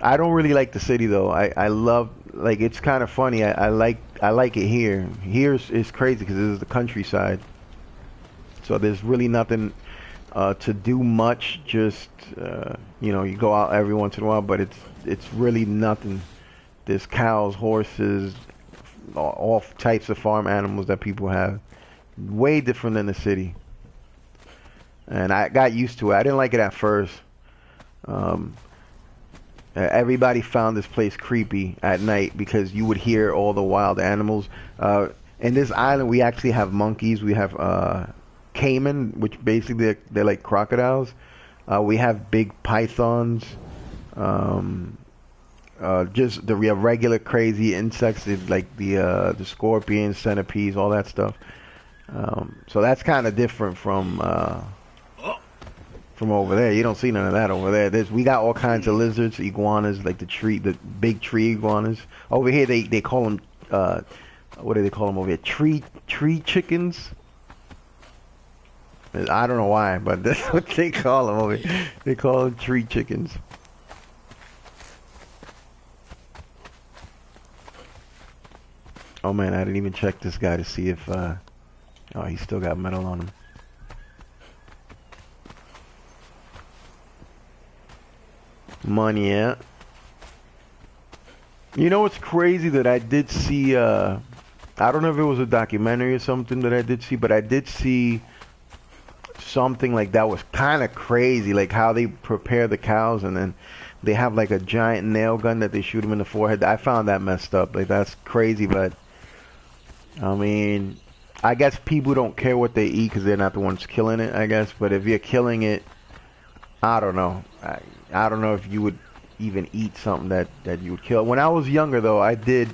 A: I don't really like the city though. I love, like, it's kind of funny. I like it here. Here's it's crazy because this is the countryside, so there's really nothing to do much. Just you know, you go out every once in a while, but it's really nothing. There's cows, horses, all types of farm animals that people have. Way different than the city. And I got used to it. I didn't like it at first. Everybody found this place creepy at night because you would hear all the wild animals. In this island, we actually have monkeys. We have caiman, which basically they're like crocodiles. We have big pythons. Just the regular crazy insects, like the scorpions, centipedes, all that stuff. So that's kind of different from over there. You don't see none of that over there. We got all kinds of lizards, iguanas, like the big tree iguanas. Over here they call them what do they call them over here? Tree chickens. I don't know why, but that's what they call them over here. They call them tree chickens. Oh man, I didn't even check this guy to see if oh, he's still got metal on him. Money, yeah. You know what's crazy that I did see, I don't know if it was a documentary or something that I did see, but I did see something like that was kind of crazy, like how they prepare the cows and then they have like a giant nail gun that they shoot them in the forehead. I found that messed up. Like, that's crazy, but I mean, I guess people don't care what they eat because they're not the ones killing it, I guess. But if you're killing it, I don't know. I don't know if you would even eat something that you would kill. When I was younger, though, I did.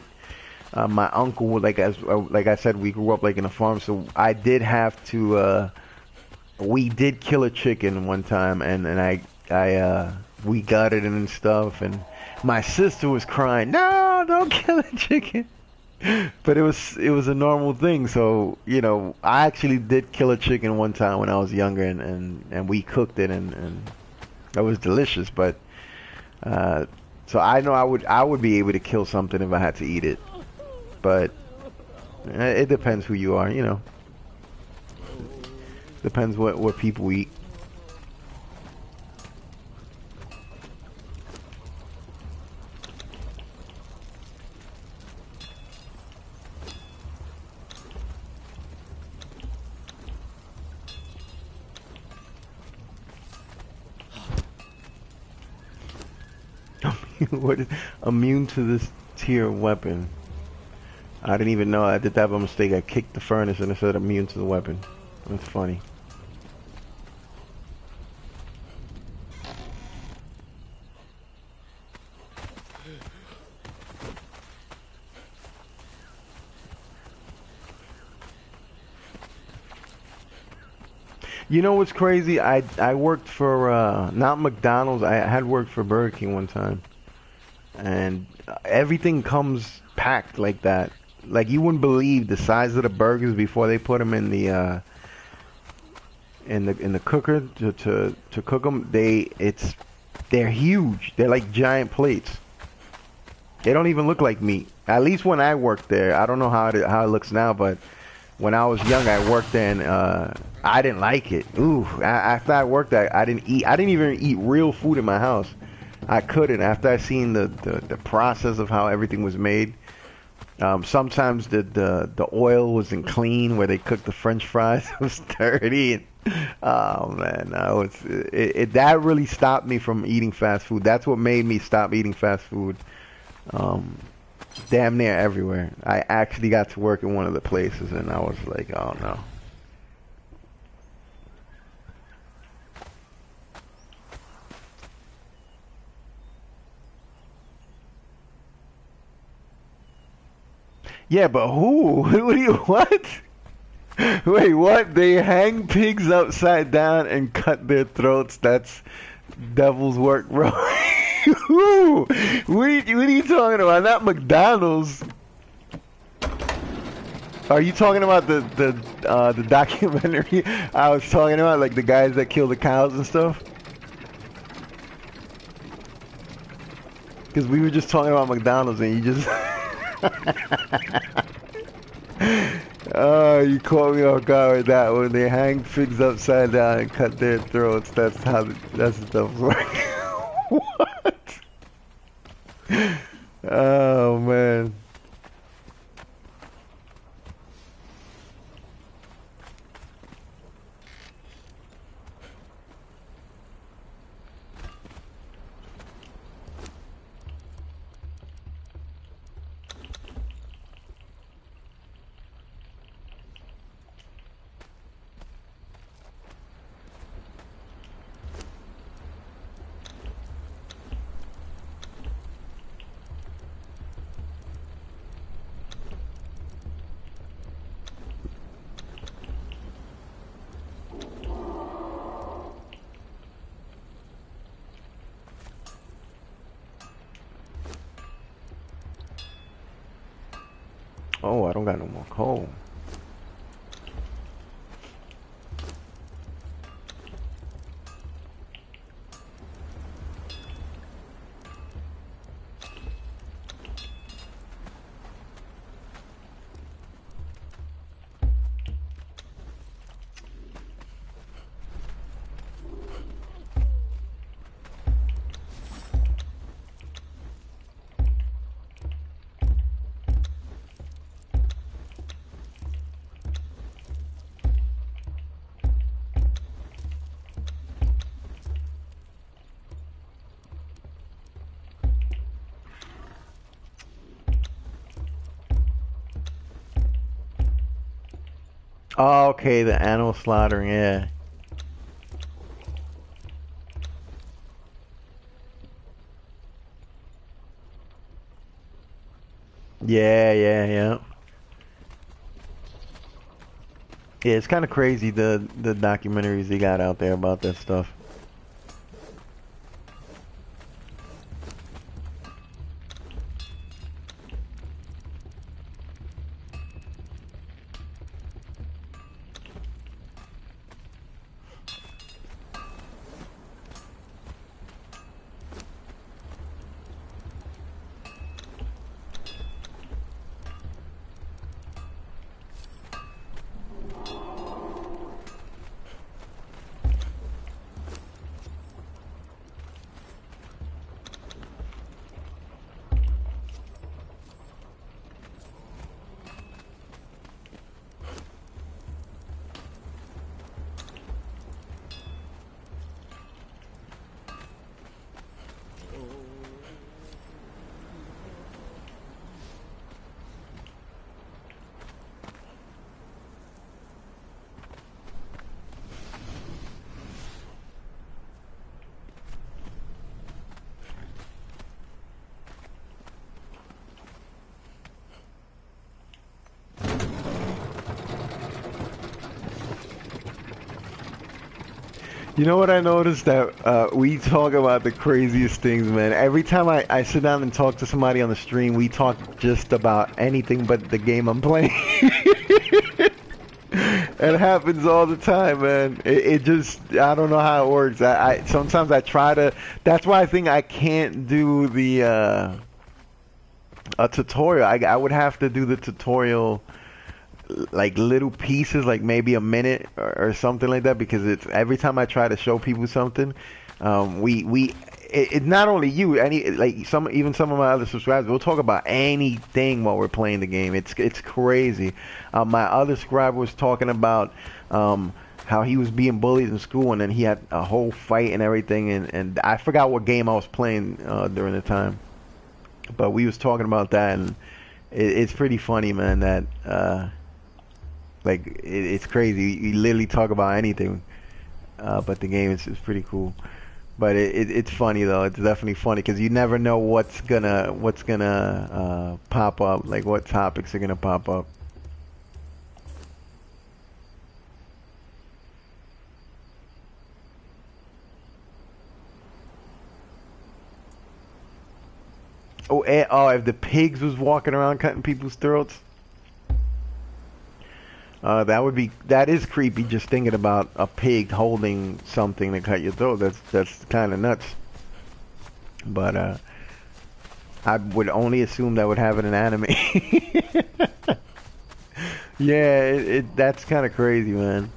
A: My uncle would, like I said, we grew up like in a farm, so I did have to. We did kill a chicken one time, and we gutted it and stuff, and my sister was crying, "No, don't kill a chicken." But it was a normal thing. So, you know, I actually did kill a chicken one time when I was younger, and we cooked it, and it was delicious. But so I know I would be able to kill something if I had to eat it. But it depends who you are, you know. Depends what people eat. What is immune to this tier weapon? I didn't even know I did that by mistake. I kicked the furnace and it said immune to the weapon. That's funny. You know what's crazy? I worked for not McDonald's. I had worked for Burger King one time, and everything comes packed like that. Like, you wouldn't believe the size of the burgers before they put them in the cooker to cook them. They're huge. They're like giant plates. They don't even look like meat. At least when I worked there. I don't know how it looks now, but when I was young, I worked there, and I didn't like it. Ooh, after I worked there, I didn't even eat real food in my house. I couldn't. After I seen the process of how everything was made. Sometimes the oil wasn't clean where they cooked the French fries. It was dirty. And, oh man, no, that really stopped me from eating fast food. That's what made me stop eating fast food. Damn near everywhere. I actually got to work in one of the places, and I was like, oh no. Yeah, but who? What do you what? Wait, what? They hang pigs upside down and cut their throats. That's devil's work, bro. Who? What are you talking about? Not McDonald's. Are you talking about the documentary I was talking about, like the guys that kill the cows and stuff? Because we were just talking about McDonald's and you just oh, you caught me off guard with that one. They hang pigs upside down and cut their throats. That's the devil's work. What? Oh man. Oh, I don't got no more coal. Oh, okay, the animal slaughtering, yeah. Yeah, yeah, yeah. Yeah, it's kind of crazy the documentaries they got out there about that stuff. You know what I noticed that we talk about the craziest things, man. Every time I sit down and talk to somebody on the stream, we talk just about anything but the game I'm playing. It happens all the time, man. It just, I don't know how it works. I sometimes I try to, that's why I think I can't do the a tutorial. I would have to do the tutorial like little pieces, like maybe a minute or something like that, because it's every time I try to show people something, it's not only you, any like even some of my other subscribers, we'll talk about anything while we're playing the game. It's crazy. My other subscriber was talking about how he was being bullied in school, and then he had a whole fight and everything, and I forgot what game I was playing during the time, but we was talking about that, and it's pretty funny, man, that like it's crazy. You literally talk about anything, but the game is pretty cool. But it's funny though. It's definitely funny because you never know what's gonna pop up, like what topics are gonna pop up. Oh, oh, if the pigs was walking around cutting people's throats, that is creepy. Just thinking about a pig holding something to cut your throat. That's kind of nuts. But I would only assume that would have it in anime. Yeah, that's kind of crazy, man.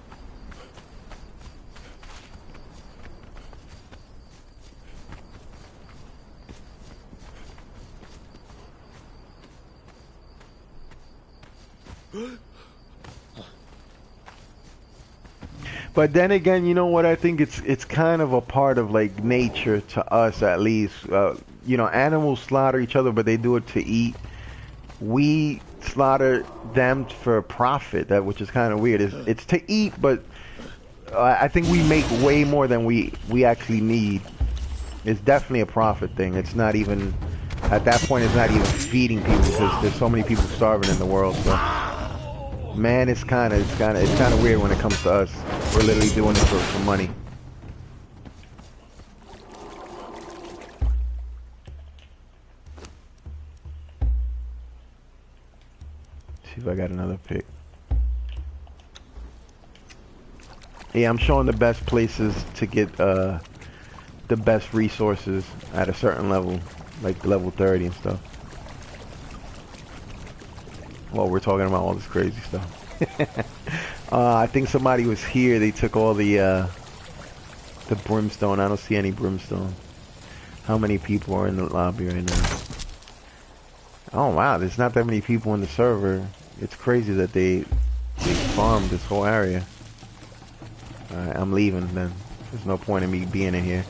A: But then again, you know what? I think it's kind of a part of like nature to us, at least. You know, animals slaughter each other, but they do it to eat. We slaughter them for profit, that which is kind of weird. It's to eat, but I think we make way more than we actually need. It's definitely a profit thing. It's not even at that point. It's not even feeding people because there's so many people starving in the world. So, man, it's kind of weird when it comes to us. We're literally doing it for money. See if I got another pick. Yeah, I'm showing the best places to get the best resources at a certain level, like level 30 and stuff. Well, we're talking about all this crazy stuff. I think somebody was here. They took all the brimstone. I don't see any brimstone. How many people are in the lobby right now? Oh wow, there's not that many people in the server. It's crazy that they farmed this whole area. Alright, I'm leaving then. There's no point in me being in here.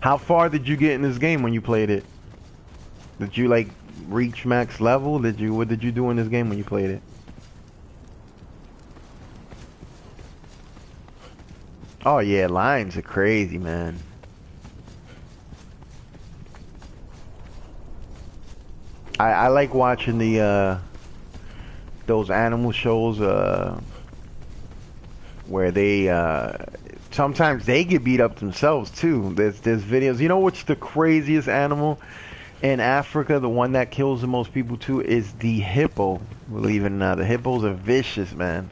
A: How far did you get in this game when you played it? Did you like reach max level? What did you do in this game when you played it? Oh yeah, lions are crazy, man. I like watching the those animal shows where they sometimes they get beat up themselves too. There's videos. You know what's the craziest animal in Africa? The one that kills the most people too is the hippo. Believe it or not, the hippos are vicious, man.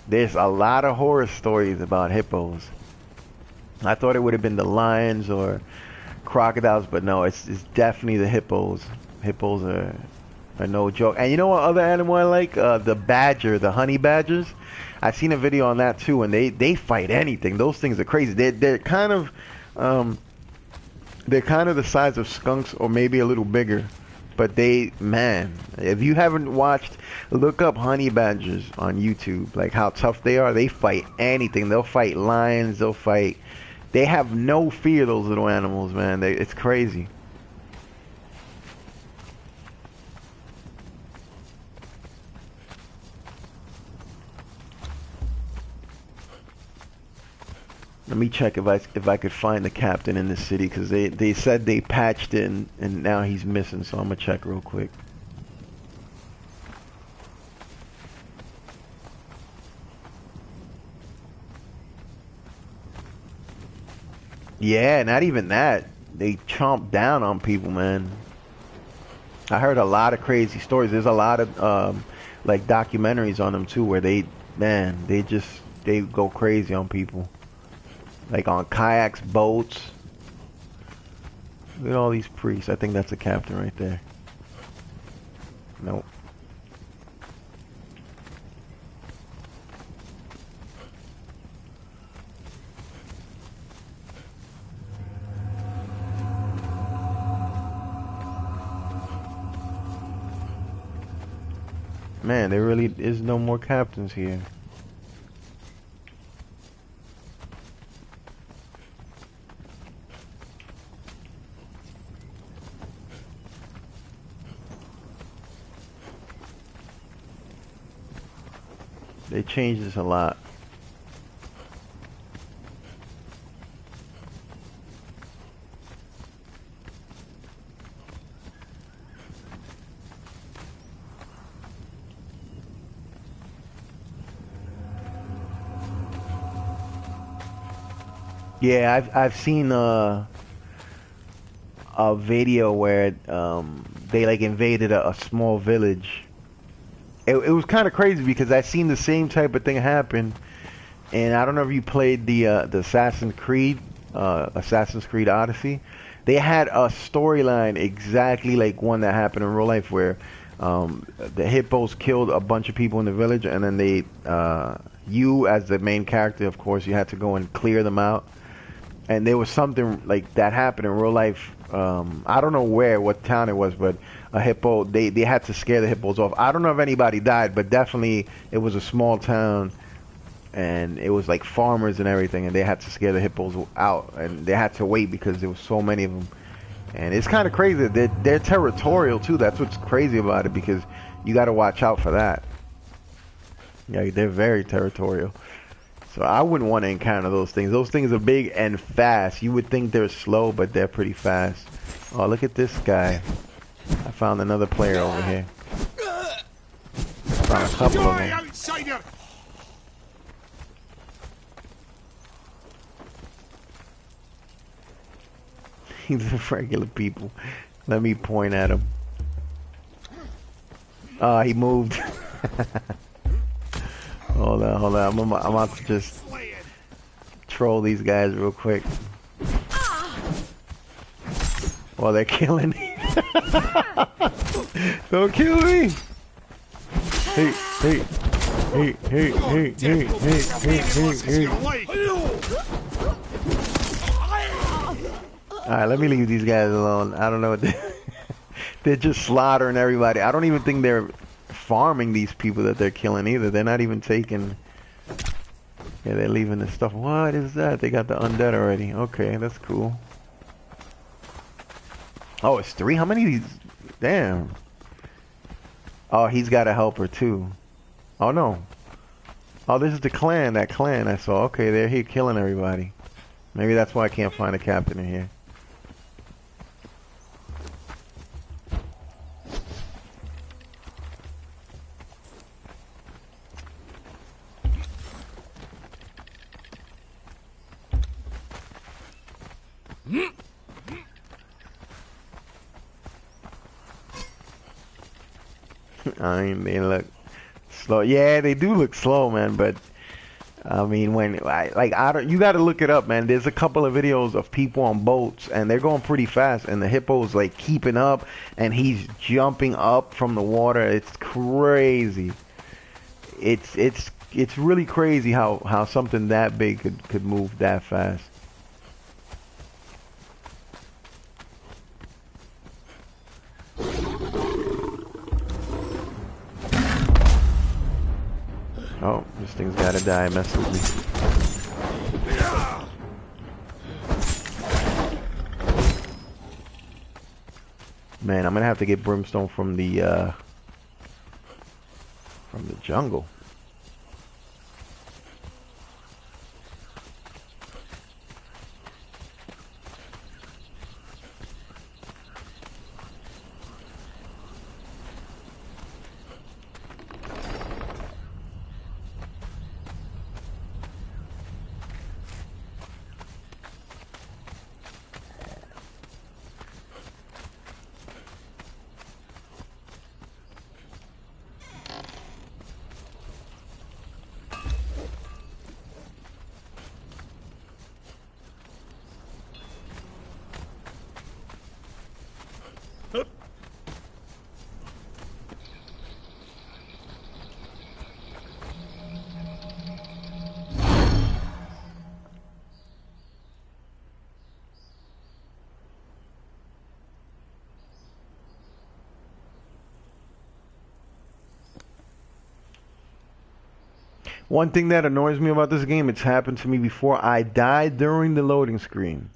A: There's a lot of horror stories about hippos. I thought it would have been the lions or crocodiles, but no, it's definitely the hippos. Hippos are no joke. And you know what other animal I like? The badger, the honey badgers. I've seen a video on that too, and they fight anything. Those things are crazy. They're kind of the size of skunks or maybe a little bigger. But man, if you haven't watched, look up honey badgers on YouTube, like how tough they are. They fight anything. They'll fight lions. They have no fear, those little animals, man. It's crazy. Let me check if I could find the captain in this city, because they said they patched it and now he's missing, so I'm gonna check real quick. Yeah, not even that. They chomp down on people, man. I heard a lot of crazy stories. There's a lot of like documentaries on them too, where they go crazy on people. Like on kayaks, boats. Look at all these priests. I think that's a captain right there. Nope. Man, there really is no more captains here. They changed this a lot. Yeah, I've seen a video where they like invaded a small village. It was kind of crazy because I seen the same type of thing happen, and I don't know if you played the Assassin's Creed Odyssey. They had a storyline exactly like one that happened in real life where the hippos killed a bunch of people in the village, and then they you as the main character, of course, you had to go and clear them out. And there was something like that happened in real life. I don't know what town it was, but a hippo, they had to scare the hippos off. I don't know if anybody died, but definitely it was a small town, and it was like farmers and everything, and they had to scare the hippos out, and they had to wait because there was so many of them. And it's kind of crazy. They're territorial too. That's what's crazy about it, because you got to watch out for that. Yeah, they're very territorial. So I wouldn't want to encounter those things. Those things are big and fast. You would think they're slow, but they're pretty fast. Oh, look at this guy. I found another player over here. I found a couple of them. These are regular people. Let me point at him. Oh, he moved. Hold on. I'm about to just troll these guys real quick. Well, they're killing me. Don't kill me. Hey. Alright, let me leave these guys alone. I don't know what they're just slaughtering everybody. I don't even think they're farming these people that they're killing either. They're not even taking... Yeah, they're leaving this stuff. What is that? They got the undead already. Okay, that's cool. Oh, it's 3? How many of these? Damn. Oh, he's got a helper too. Oh, no. Oh, this is the clan. That clan I saw. Okay, they're here killing everybody. Maybe that's why I can't find a captain in here. I mean, they look slow. Yeah, they do look slow, man. But I mean, when you got to look it up, man. There's a couple of videos of people on boats, and they're going pretty fast, and the hippo's like keeping up, and he's jumping up from the water. It's crazy. It's really crazy how something that big could move that fast. Oh, this thing's gotta die. Mess with me. Man, I'm gonna have to get brimstone from the jungle. One thing that annoys me about this game, it's happened to me before. I died during the loading screen.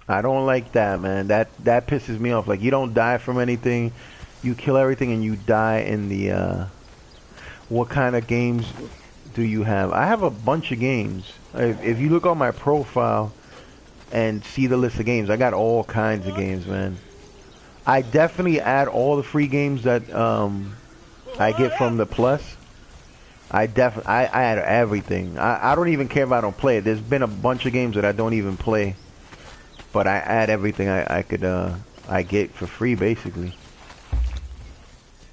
A: I don't like that, man. That pisses me off. Like, you don't die from anything. You kill everything and you die in the, what kind of games do you have? I have a bunch of games. If you look on my profile and see the list of games, I got all kinds of games, man. I definitely add all the free games that I get from the plus. I add everything. I don't even care if I don't play it. There's been a bunch of games that I don't even play, but I add everything I get for free, basically.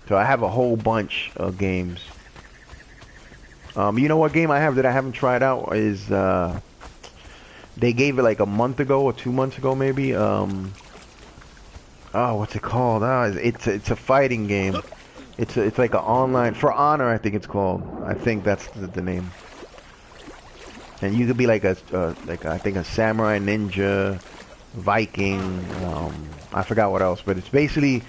A: So I have a whole bunch of games. You know what game I have that I haven't tried out is they gave it like a month ago or 2 months ago, maybe. Oh, what's it called? It's a fighting game. It's like an online For Honor, I think it's called. I think that's the name. And you could be like I think a samurai, ninja, Viking. I forgot what else, but it's basically.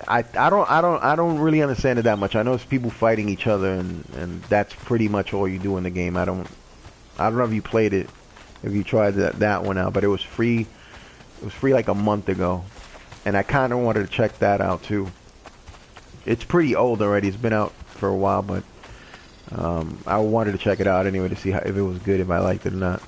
A: I don't really understand it that much. I know it's people fighting each other, and that's pretty much all you do in the game. I don't know if you played it, if you tried that one out, but it was free. It was free like a month ago, and I kind of wanted to check that out too. It's pretty old already. It's been out for a while, but I wanted to check it out anyway to see if it was good, if I liked it or not.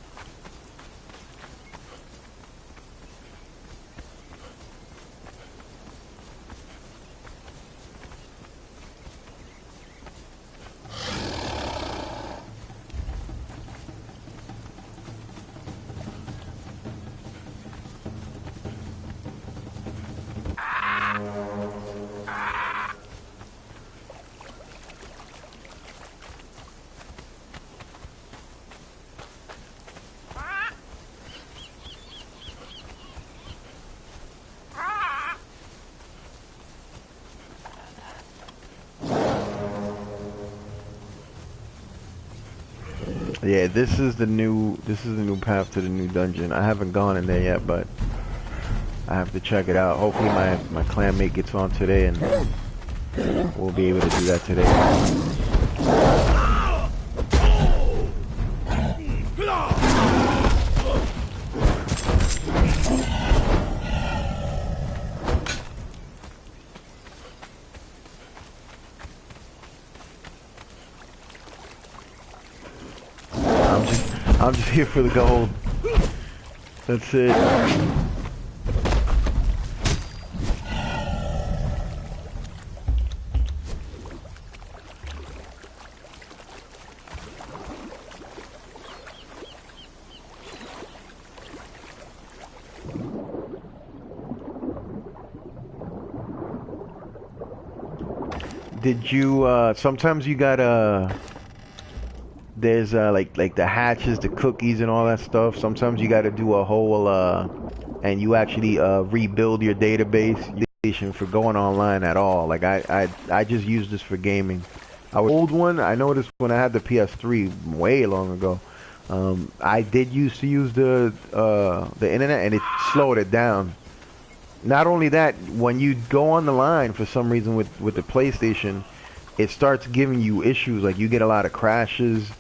A: Yeah, this is the new path to the new dungeon. I haven't gone in there yet, but I have to check it out. Hopefully my clanmate gets on today and we'll be able to do that today. I'm just here for the gold. That's it. Did you, sometimes you gotta, there's like the hatches, the cookies and all that stuff. Sometimes you gotta do a whole, and you actually rebuild your database for going online at all. Like I just use this for gaming. Old one, I noticed when I had the PS3 way long ago, I did used to use the internet and it slowed it down. Not only that, when you go on the line for some reason with the PlayStation, it starts giving you issues. Like you get a lot of crashes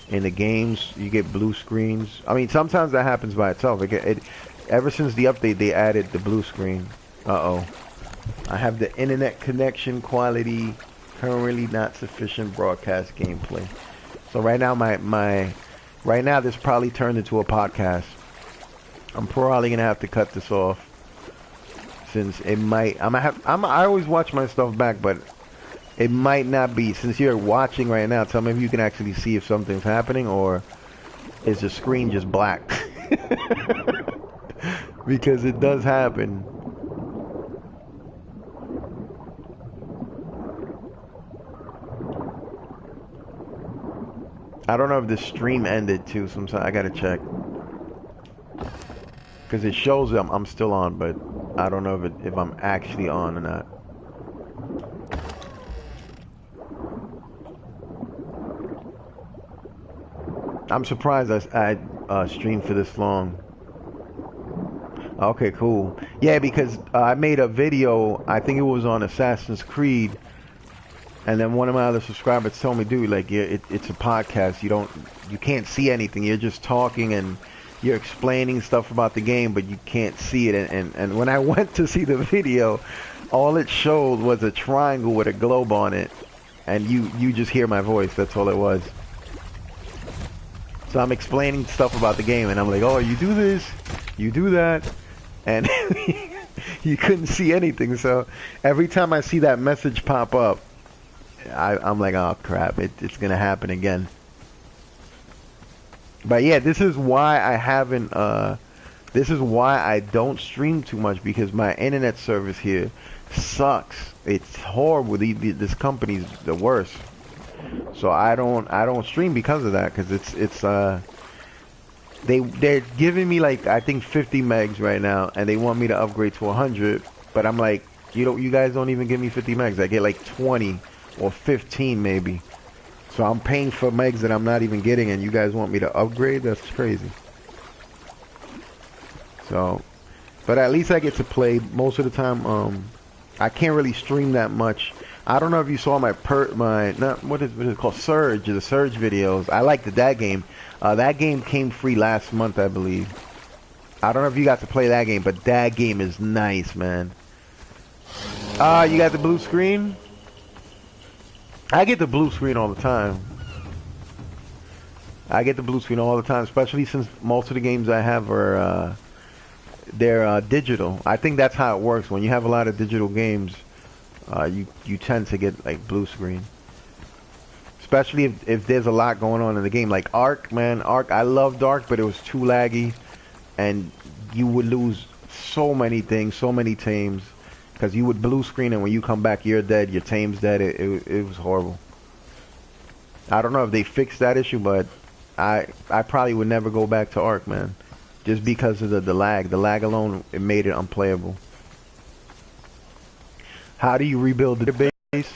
A: in the games. You get blue screens. I mean, sometimes that happens by itself. Ever since the update, they added the blue screen. Uh-oh. I have the internet connection quality currently not sufficient broadcast gameplay. So right now, right now this probably turned into a podcast. I'm probably gonna have to cut this off. Since it might, I always watch my stuff back, but it might not be. Since you're watching right now, tell me if you can actually see if something's happening, or is the screen just black? Because it does happen. I don't know if the stream ended too. Sometimes I gotta check. Because it shows I'm still on, but I don't know if I'm actually on or not. I'm surprised I streamed for this long. Okay, cool. Yeah, because I made a video, I think it was on Assassin's Creed, And then one of my other subscribers told me, dude, like, yeah, it's a podcast. You can't see anything. You're just talking and you're explaining stuff about the game, but you can't see it. And when I went to see the video, all it showed was a triangle with a globe on it, and you just hear my voice. That's all it was. So I'm explaining stuff about the game, and I'm like, oh, you do this, you do that, and you couldn't see anything. So every time I see that message pop up, I'm like, oh crap, it's gonna happen again. But yeah, this is why I haven't this is why I don't stream too much, because my internet service here sucks. It's horrible. This company's the worst. So I don't stream because of that, because they're giving me like, I think 50 megs right now, and they want me to upgrade to 100, but I'm like, you guys don't even give me 50 megs. I get like 20 or 15 maybe. So I'm paying for megs that I'm not even getting, and you guys want me to upgrade? That's crazy. So, but at least I get to play most of the time. I can't really stream that much. I don't know if you saw my what is it called, Surge, the Surge videos. I liked that game. That game came free last month, I believe. I don't know if you got to play that game, but that game is nice, man. You got the blue screen? I get the blue screen all the time. I get the blue screen all the time, especially since most of the games I have are they're digital. I think that's how it works. When you have a lot of digital games, you tend to get like blue screen. Especially if there's a lot going on in the game. Like Ark, man. Ark, I loved Ark, but it was too laggy, and you would lose so many things, so many tames, because you would blue screen, and when you come back, you're dead. Your tame's dead. It was horrible. I don't know if they fixed that issue, but I probably would never go back to Ark, man, just because of the lag. The lag alone, it made it unplayable. How do you rebuild the base?